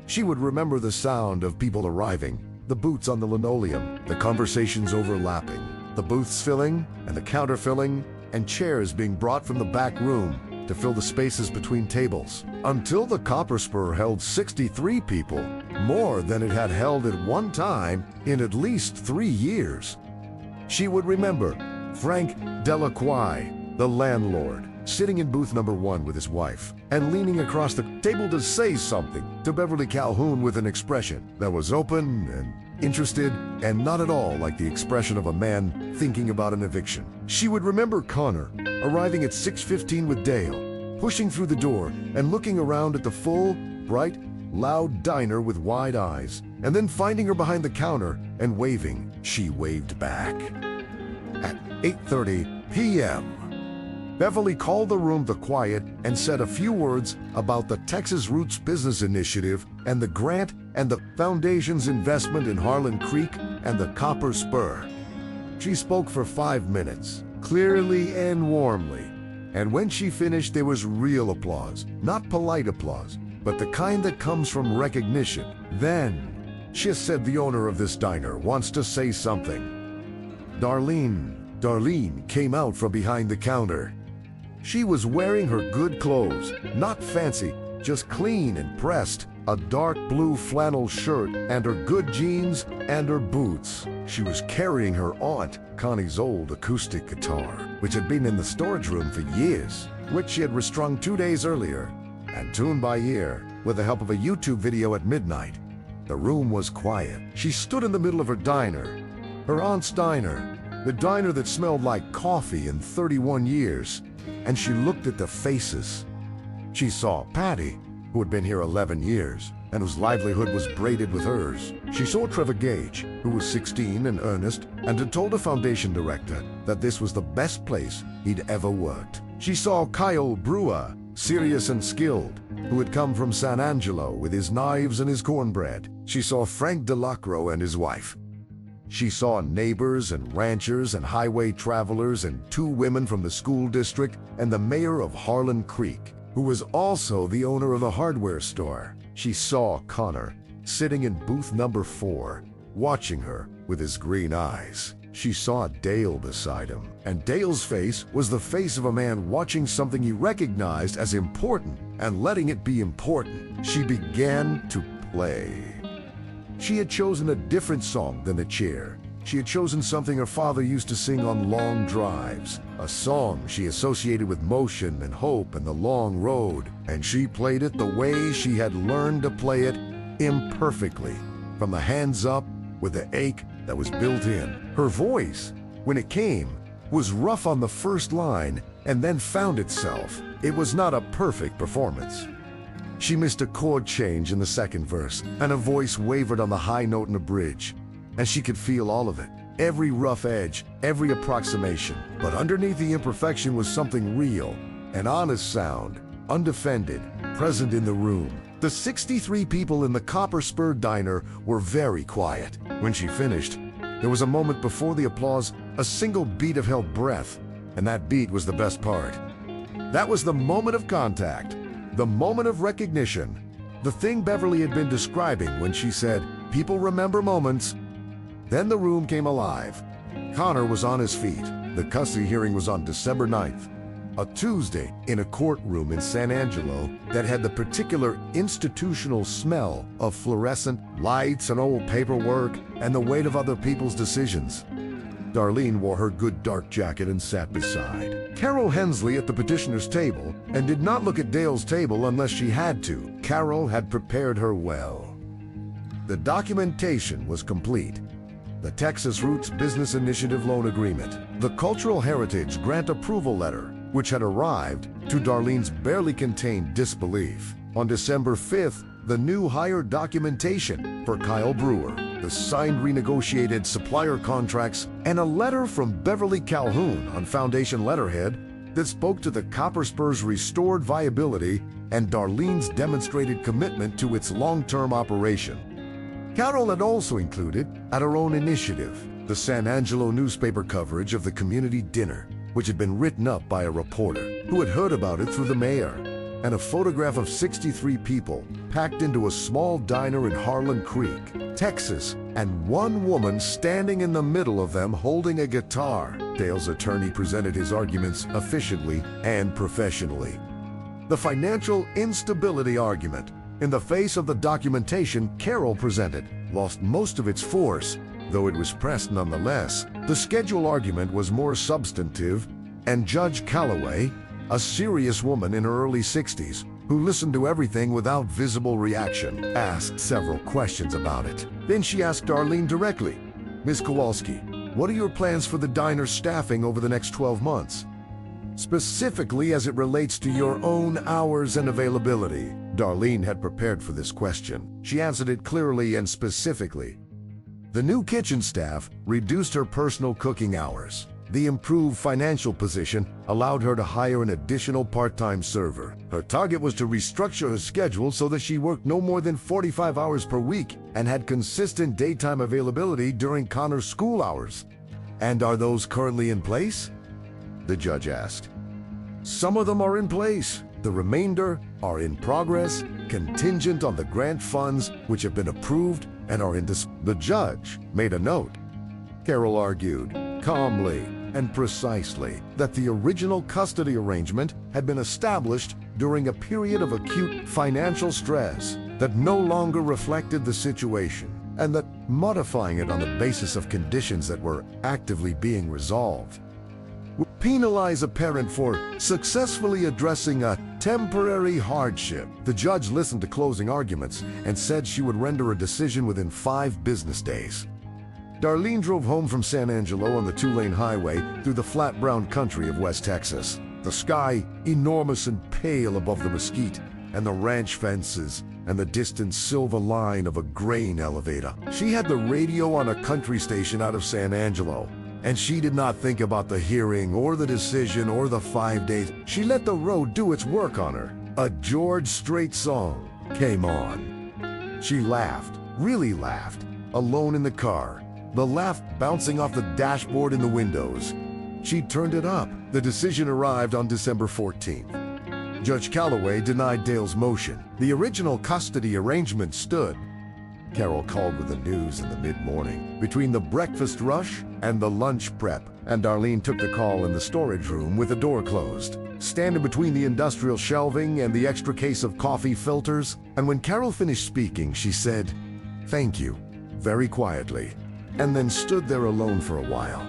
She would remember the sound of people arriving, the boots on the linoleum, the conversations overlapping, the booths filling and the counter filling, and chairs being brought from the back room to fill the spaces between tables, until the Copper Spur held 63 people, more than it had held at one time in at least 3 years. She would remember Frank Delacroix, the landlord, sitting in booth number 1 with his wife and leaning across the table to say something to Beverly Calhoun with an expression that was open and interested and not at all like the expression of a man thinking about an eviction. She would remember Connor arriving at 6:15 with Dale, pushing through the door and looking around at the full, bright, loud diner with wide eyes, and then finding her behind the counter and waving. She waved back. At 8:30 p.m., Beverly called the room to quiet and said a few words about the Texas Roots Business Initiative and the grant and the Foundation's investment in Harlan Creek and the Copper Spur. She spoke for 5 minutes, clearly and warmly, and when she finished there was real applause, not polite applause, but the kind that comes from recognition. Then, she said the owner of this diner wants to say something. Darlene came out from behind the counter. She was wearing her good clothes, not fancy, just clean and pressed, a dark blue flannel shirt and her good jeans and her boots. She was carrying her aunt, Connie's old acoustic guitar, which had been in the storage room for years, which she had restrung 2 days earlier and tuned by ear with the help of a YouTube video at midnight. The room was quiet. She stood in the middle of her diner, her aunt's diner, the diner that smelled like coffee in 31 years, and she looked at the faces. She saw Patty, who had been here 11 years, and whose livelihood was braided with hers. She saw Trevor Gage, who was 16 and earnest, and had told the foundation director that this was the best place he'd ever worked. She saw Kyle Brewer, serious and skilled, who had come from San Angelo with his knives and his cornbread. She saw Frank Delacroix and his wife. She saw neighbors and ranchers and highway travelers and 2 women from the school district and the mayor of Harlan Creek, who was also the owner of the hardware store. She saw Connor sitting in booth number 4, watching her with his green eyes. She saw Dale beside him, and Dale's face was the face of a man watching something he recognized as important and letting it be important. She began to play. She had chosen a different song than the chair. She had chosen something her father used to sing on long drives, a song she associated with motion and hope and the long road, and she played it the way she had learned to play it, imperfectly, from the hands up with the ache that was built in. Her voice, when it came, was rough on the first line and then found itself. It was not a perfect performance. She missed a chord change in the second verse, and her voice wavered on the high note in the bridge, and she could feel all of it, every rough edge, every approximation. But underneath the imperfection was something real, an honest sound, undefended, present in the room. The 63 people in the Copper Spur Diner were very quiet. When she finished, there was a moment before the applause, a single beat of held breath, and that beat was the best part. That was the moment of contact, the moment of recognition, the thing Beverly had been describing when she said, "People remember moments." Then the room came alive. Connor was on his feet. The custody hearing was on December 9th, a Tuesday, in a courtroom in San Angelo that had the particular institutional smell of fluorescent lights and old paperwork and the weight of other people's decisions. Darlene wore her good dark jacket and sat beside Carol Hensley at the petitioner's table and did not look at Dale's table unless she had to. Carol had prepared her well. The documentation was complete. The Texas Roots Business Initiative loan agreement, the Cultural Heritage Grant Approval Letter, which had arrived to Darlene's barely contained disbelief, On December 5th, the new hire documentation for Kyle Brewer, the signed renegotiated supplier contracts, and a letter from Beverly Calhoun on Foundation letterhead that spoke to the Copper Spur's restored viability and Darlene's demonstrated commitment to its long-term operation. Carol had also included, at her own initiative, the San Angelo newspaper coverage of the community dinner, which had been written up by a reporter who had heard about it through the mayor, and a photograph of 63 people packed into a small diner in Harlan Creek, Texas, and one woman standing in the middle of them holding a guitar. Dale's attorney presented his arguments efficiently and professionally. The financial instability argument, in the face of the documentation Carol presented, lost most of its force, though it was pressed nonetheless. The schedule argument was more substantive, and Judge Calloway, a serious woman in her early 60s, who listened to everything without visible reaction, asked several questions about it. Then she asked Darlene directly, "Ms. Kowalski, what are your plans for the diner's staffing over the next 12 months? Specifically as it relates to your own hours and availability." Darlene had prepared for this question. She answered it clearly and specifically. The new kitchen staff reduced her personal cooking hours. The improved financial position allowed her to hire an additional part-time server. Her target was to restructure her schedule so that she worked no more than 45 hours per week and had consistent daytime availability during Connor's school hours. "And are those currently in place?" the judge asked. "Some of them are in place. The remainder are in progress, contingent on the grant funds which have been approved and are in The judge made a note. Carol argued, calmly and precisely, that the original custody arrangement had been established during a period of acute financial stress that no longer reflected the situation, and that modifying it on the basis of conditions that were actively being resolved would penalize a parent for successfully addressing a temporary hardship. The judge listened to closing arguments and said she would render a decision within 5 business days. Darlene drove home from San Angelo on the 2-lane highway through the flat brown country of West Texas. The sky enormous and pale above the mesquite, and the ranch fences, and the distant silver line of a grain elevator. She had the radio on a country station out of San Angelo, and she did not think about the hearing or the decision or the 5 days. She let the road do its work on her. A George Strait song came on. She laughed, really laughed, alone in the car, the laugh bouncing off the dashboard in the windows. She turned it up. The decision arrived on December 14th. Judge Calloway denied Dale's motion. The original custody arrangement stood. Carol called with the news in the mid-morning, between the breakfast rush and the lunch prep, and Darlene took the call in the storage room with the door closed, standing between the industrial shelving and the extra case of coffee filters. And when Carol finished speaking, she said, "Thank you," very quietly, and then stood there alone for a while.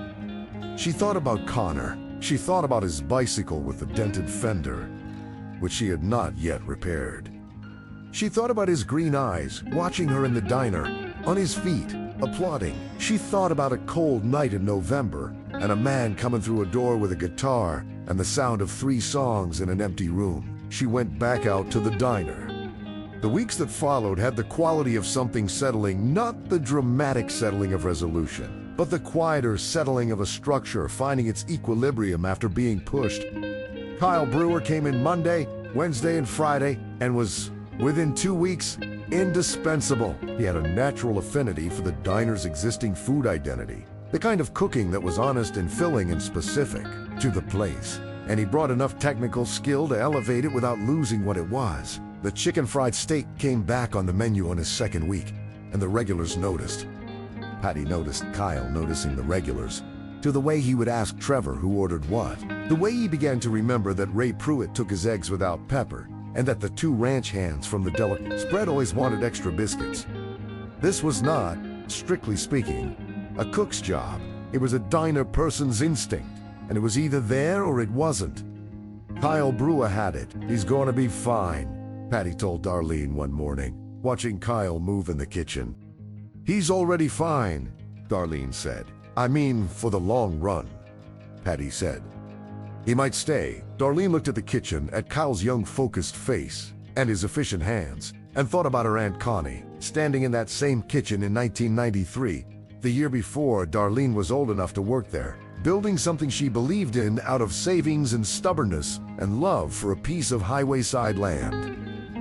She thought about Connor. She thought about his bicycle with the dented fender, which she had not yet repaired. She thought about his green eyes, watching her in the diner, on his feet, applauding. She thought about a cold night in November, and a man coming through a door with a guitar, and the sound of 3 songs in an empty room. She went back out to the diner. The weeks that followed had the quality of something settling, not the dramatic settling of resolution, but the quieter settling of a structure finding its equilibrium after being pushed. Kyle Brewer came in Monday, Wednesday, and Friday, and was, within 2 weeks, indispensable. He had a natural affinity for the diner's existing food identity, the kind of cooking that was honest and filling and specific to the place, and he brought enough technical skill to elevate it without losing what it was. The chicken fried steak came back on the menu on his 2nd week, and the regulars noticed. Patty noticed Kyle noticing the regulars, to the way he would ask Trevor who ordered what, the way he began to remember that Ray Pruitt took his eggs without pepper, and that the 2 ranch hands from the delicate spread always wanted extra biscuits. This was not, strictly speaking, a cook's job. It was a diner person's instinct, and it was either there or it wasn't. Kyle Brewer had it. "He's going to be fine," Patty told Darlene one morning, watching Kyle move in the kitchen. "He's already fine," Darlene said. "I mean, for the long run," Patty said. "He might stay." Darlene looked at the kitchen, at Kyle's young, focused face. and his efficient hands, and thought about her Aunt Connie, standing in that same kitchen in 1993, the year before Darlene was old enough to work there, building something she believed in out of savings and stubbornness and love for a piece of highway-side land.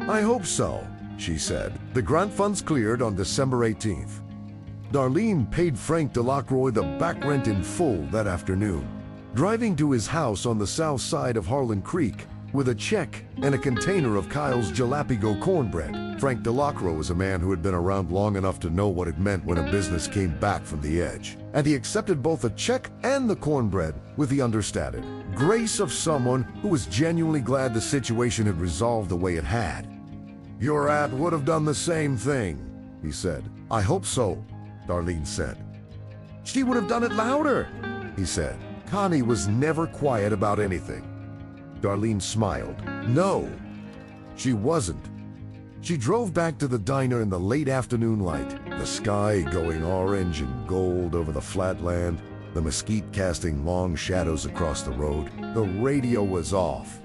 "I hope so," she said. The grant funds cleared on December 18th. Darlene paid Frank Delacroix the back rent in full that afternoon, driving to his house on the south side of Harlan Creek with a check and a container of Kyle's Jalapeño cornbread. Frank Delacroix was a man who had been around long enough to know what it meant when a business came back from the edge, and he accepted both the check and the cornbread with the understated grace of someone who was genuinely glad the situation had resolved the way it had. "Your aunt would have done the same thing," he said. "I hope so," Darlene said. "She would have done it louder," he said. Connie was never quiet about anything. Darlene smiled. No, she wasn't. She drove back to the diner in the late afternoon light, the sky going orange and gold over the flat land, the mesquite casting long shadows across the road. The radio was off.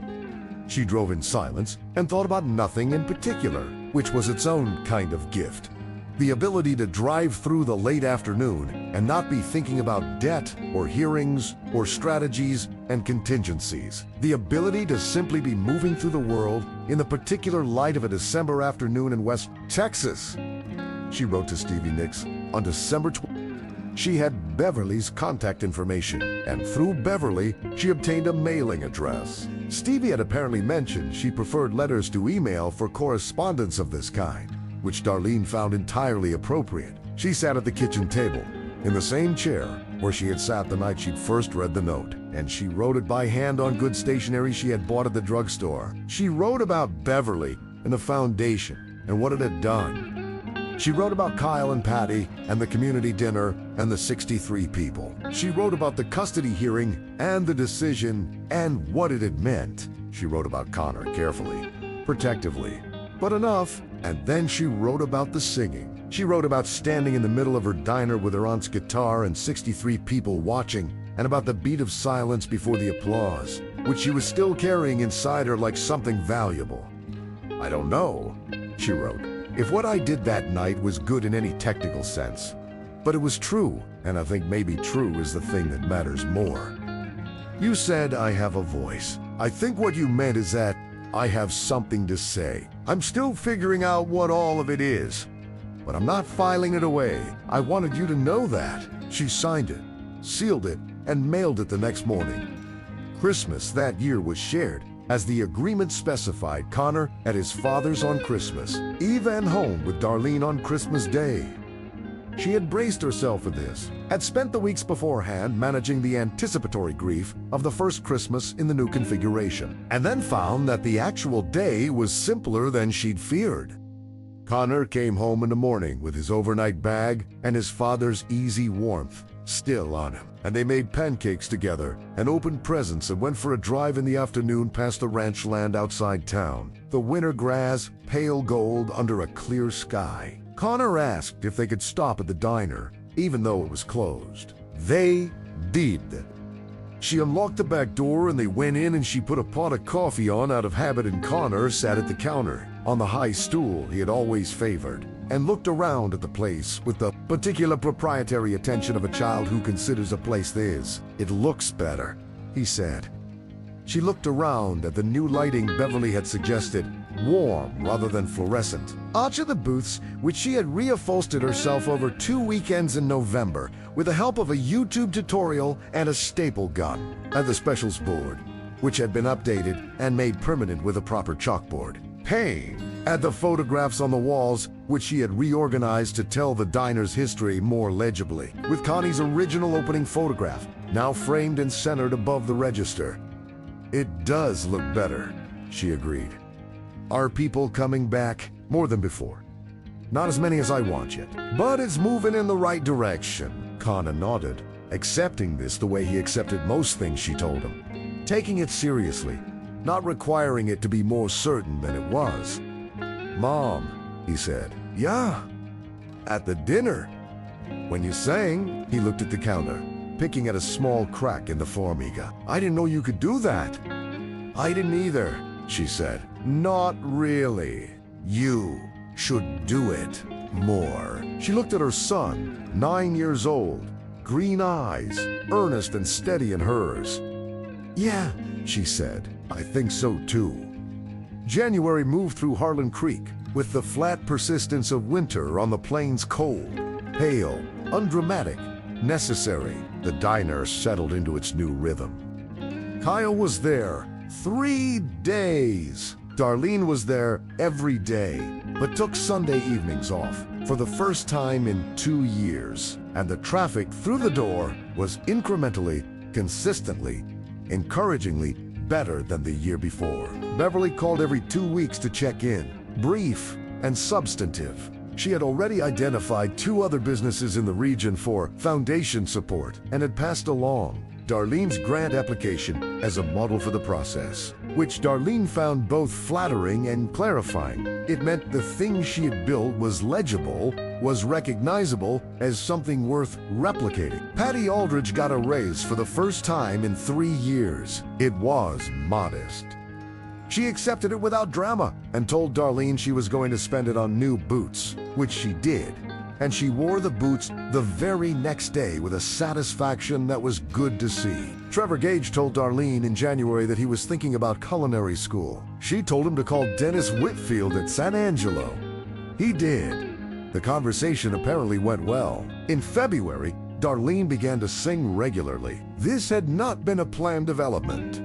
She drove in silence and thought about nothing in particular, which was its own kind of gift. The ability to drive through the late afternoon and not be thinking about debt or hearings or strategies and contingencies. The ability to simply be moving through the world in the particular light of a December afternoon in West Texas. She wrote to Stevie Nicks on December 12th. She had Beverly's contact information, and through Beverly, she obtained a mailing address. Stevie had apparently mentioned she preferred letters to email for correspondence of this kind, which Darlene found entirely appropriate. She sat at the kitchen table, in the same chair where she had sat the night she'd first read the note, and she wrote it by hand on good stationery she had bought at the drugstore. She wrote about Beverly and the foundation and what it had done. She wrote about Kyle and Patty and the community dinner and the 63 people. She wrote about the custody hearing and the decision and what it had meant. She wrote about Connor carefully, protectively, but enough. And then she wrote about the singing. She wrote about standing in the middle of her diner with her aunt's guitar and 63 people watching, and about the beat of silence before the applause, which she was still carrying inside her like something valuable. "I don't know," she wrote, "if what I did that night was good in any technical sense. But it was true, and I think maybe true is the thing that matters more. You said I have a voice. I think what you meant is that I have something to say. I'm still figuring out what all of it is, but I'm not filing it away. I wanted you to know that." She signed it, sealed it, and mailed it the next morning. Christmas that year was shared, as the agreement specified, Connor at his father's on Christmas, Eve and home with Darlene on Christmas Day. She had braced herself for this, had spent the weeks beforehand managing the anticipatory grief of the first Christmas in the new configuration, and then found that the actual day was simpler than she'd feared. Connor came home in the morning with his overnight bag and his father's easy warmth still on him, and they made pancakes together and opened presents and went for a drive in the afternoon past the ranch land outside town, the winter grass pale gold under a clear sky. Connor asked if they could stop at the diner, even though it was closed. They did. She unlocked the back door and they went in, and she put a pot of coffee on out of habit, and Connor sat at the counter, on the high stool he had always favored, and looked around at the place with the particular proprietary attention of a child who considers a place theirs. "It looks better," he said. She looked around at the new lighting Beverly had suggested, warm rather than fluorescent. Each of the booths, which she had reupholstered herself over 2 weekends in November with the help of a YouTube tutorial and a staple gun, and the specials board, which had been updated and made permanent with a proper chalkboard. Payne had the photographs on the walls, which she had reorganized to tell the diner's history more legibly, with Connie's original opening photograph now framed and centered above the register. "It does look better," she agreed. "Are people coming back?" "More than before. Not as many as I want yet, but it's moving in the right direction." Connor nodded, accepting this the way he accepted most things she told him, taking it seriously, not requiring it to be more certain than it was. "Mom," he said. "Yeah, at the dinner. When you sang," he looked at the counter, picking at a small crack in the formiga. "I didn't know you could do that." "I didn't either," she said. Not really. You should do it more. She looked at her son, 9 years old, green eyes, earnest and steady in hers. Yeah, she said, I think so too. January moved through Harlan Creek with the flat persistence of winter on the plains, cold, pale, undramatic, necessary. The diner settled into its new rhythm. Kyle was there 3 days. Darlene was there every day, but took Sunday evenings off for the first time in 2 years. And the traffic through the door was incrementally, consistently, encouragingly better than the year before. Beverly called every 2 weeks to check in, brief and substantive. She had already identified 2 other businesses in the region for foundation support and had passed along Darlene's grant application as a model for the process, which Darlene found both flattering and clarifying. It meant the thing she had built was legible, was recognizable as something worth replicating. Patty Aldridge got a raise for the first time in 3 years. It was modest. She accepted it without drama and told Darlene she was going to spend it on new boots, which she did. And she wore the boots the very next day with a satisfaction that was good to see. Trevor Gage told Darlene in January that he was thinking about culinary school. She told him to call Dennis Whitfield at San Angelo. He did. The conversation apparently went well. In February, Darlene began to sing regularly. This had not been a planned development.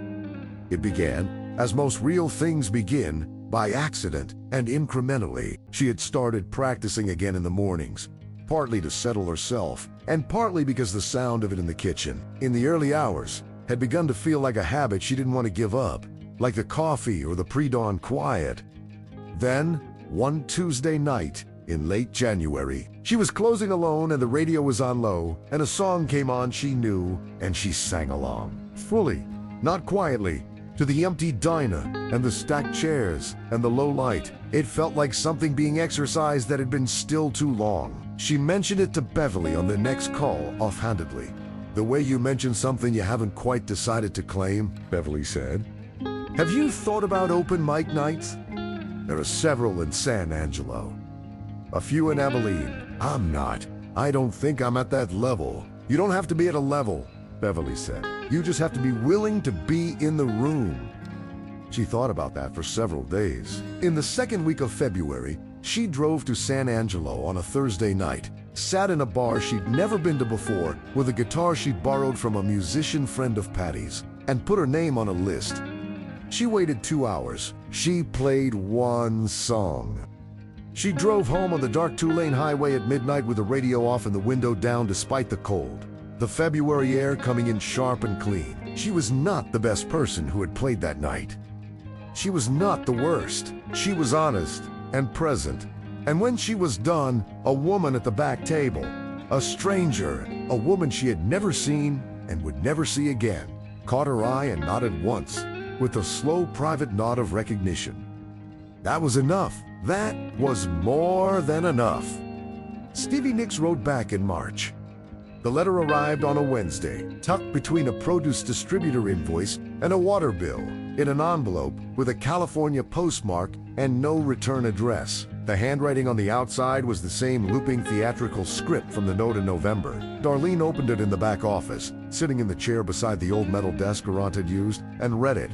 It began, as most real things begin, by accident and incrementally. She had started practicing again in the mornings, partly to settle herself, and partly because the sound of it in the kitchen, in the early hours, had begun to feel like a habit she didn't want to give up, like the coffee or the pre-dawn quiet. Then, one Tuesday night in late January, she was closing alone and the radio was on low, and a song came on she knew, and she sang along, fully, not quietly, to the empty diner and the stacked chairs and the low light. It felt like something being exercised that had been still too long. She mentioned it to Beverly on the next call offhandedly. The way you mention something you haven't quite decided to claim, Beverly said. Have you thought about open mic nights? There are several in San Angelo. A few in Abilene. I'm not. I don't think I'm at that level. You don't have to be at a level, Beverly said. You just have to be willing to be in the room. She thought about that for several days. In the second week of February, she drove to San Angelo on a Thursday night, sat in a bar she'd never been to before with a guitar she'd borrowed from a musician friend of Patty's, and put her name on a list. She waited 2 hours. She played one song. She drove home on the dark 2-lane highway at midnight with the radio off and the window down despite the cold. The February air coming in sharp and clean. She was not the best person who had played that night. She was not the worst. She was honest and present. And when she was done, a woman at the back table, a stranger, a woman she had never seen and would never see again, caught her eye and nodded once, with a slow private nod of recognition. That was enough. That was more than enough. Stevie Nicks wrote back in March. The letter arrived on a Wednesday, tucked between a produce distributor invoice and a water bill, in an envelope with a California postmark and no return address. The handwriting on the outside was the same looping theatrical script from the note in November. Darlene opened it in the back office, sitting in the chair beside the old metal desk her aunt had used, and read it.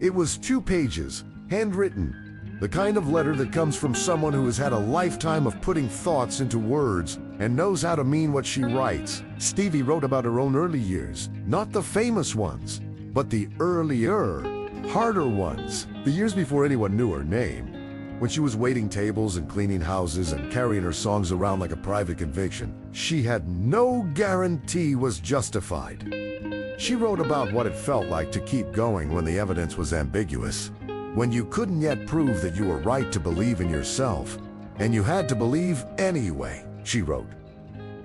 It was 2 pages, handwritten. The kind of letter that comes from someone who has had a lifetime of putting thoughts into words and knows how to mean what she writes. Stevie wrote about her own early years, not the famous ones, but the earlier, harder ones. The years before anyone knew her name. When she was waiting tables and cleaning houses and carrying her songs around like a private conviction, she had no guarantee was justified. She wrote about what it felt like to keep going when the evidence was ambiguous. When you couldn't yet prove that you were right to believe in yourself, and you had to believe anyway, she wrote.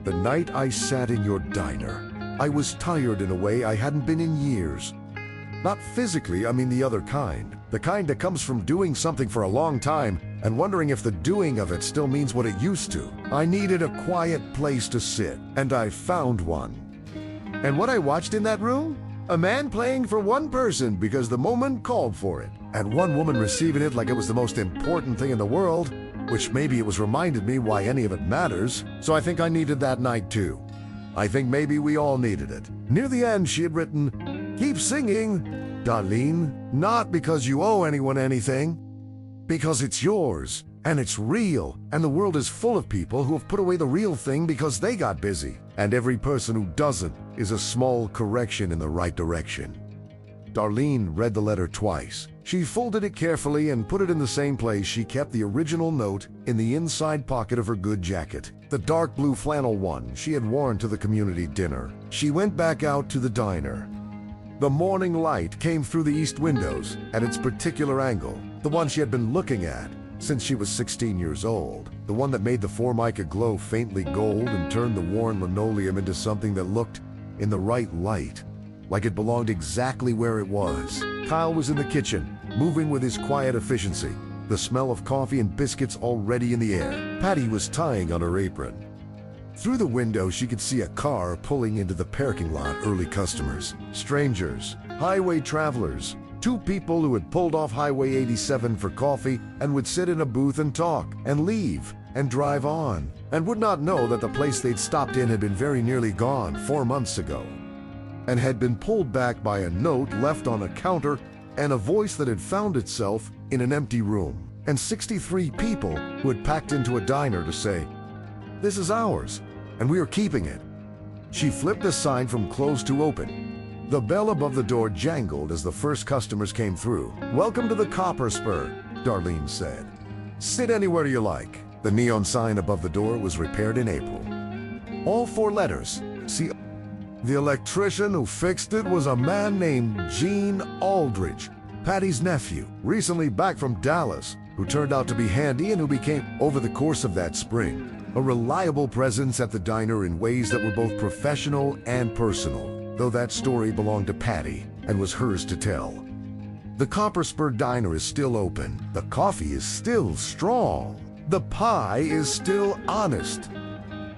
The night I sat in your diner, I was tired in a way I hadn't been in years. Not physically, I mean the other kind. The kind that comes from doing something for a long time and wondering if the doing of it still means what it used to. I needed a quiet place to sit, and I found one. And what I watched in that room? A man playing for one person because the moment called for it, and one woman receiving it like it was the most important thing in the world, which maybe it was reminded me why any of it matters, so I think I needed that night too. I think maybe we all needed it. Near the end, she had written, "Keep singing, Darlene, not because you owe anyone anything, because it's yours, and it's real, and the world is full of people who have put away the real thing because they got busy, and every person who doesn't is a small correction in the right direction." Darlene read the letter twice. She folded it carefully and put it in the same place she kept the original note, in the inside pocket of her good jacket, the dark blue flannel one she had worn to the community dinner. She went back out to the diner. The morning light came through the east windows at its particular angle, the one she had been looking at since she was 16 years old, the one that made the formica glow faintly gold and turned the worn linoleum into something that looked, in the right light, like it belonged exactly where it was. Kyle was in the kitchen, moving with his quiet efficiency, the smell of coffee and biscuits already in the air. Patty was tying on her apron. Through the window, she could see a car pulling into the parking lot. Early customers, strangers, highway travelers, two people who had pulled off Highway 87 for coffee and would sit in a booth and talk and leave and drive on, and would not know that the place they'd stopped in had been very nearly gone 4 months ago, and had been pulled back by a note left on a counter and a voice that had found itself in an empty room, and 63 people who had packed into a diner to say, "This is ours, and we are keeping it." She flipped the sign from closed to open. The bell above the door jangled as the first customers came through. "Welcome to the Copper Spur," Darlene said. "Sit anywhere you like." The neon sign above the door was repaired in April. All 4 letters. See, the electrician who fixed it was a man named Gene Aldridge, Patty's nephew, recently back from Dallas, who turned out to be handy and who became, over the course of that spring, a reliable presence at the diner in ways that were both professional and personal, though that story belonged to Patty and was hers to tell. The Copper Spur Diner is still open. The coffee is still strong. The pie is still honest.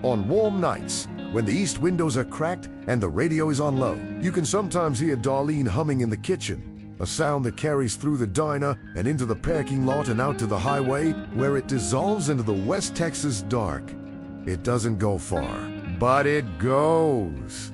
On warm nights, when the east windows are cracked and the radio is on low, you can sometimes hear Darlene humming in the kitchen, a sound that carries through the diner and into the parking lot and out to the highway, where it dissolves into the West Texas dark. It doesn't go far, but it goes.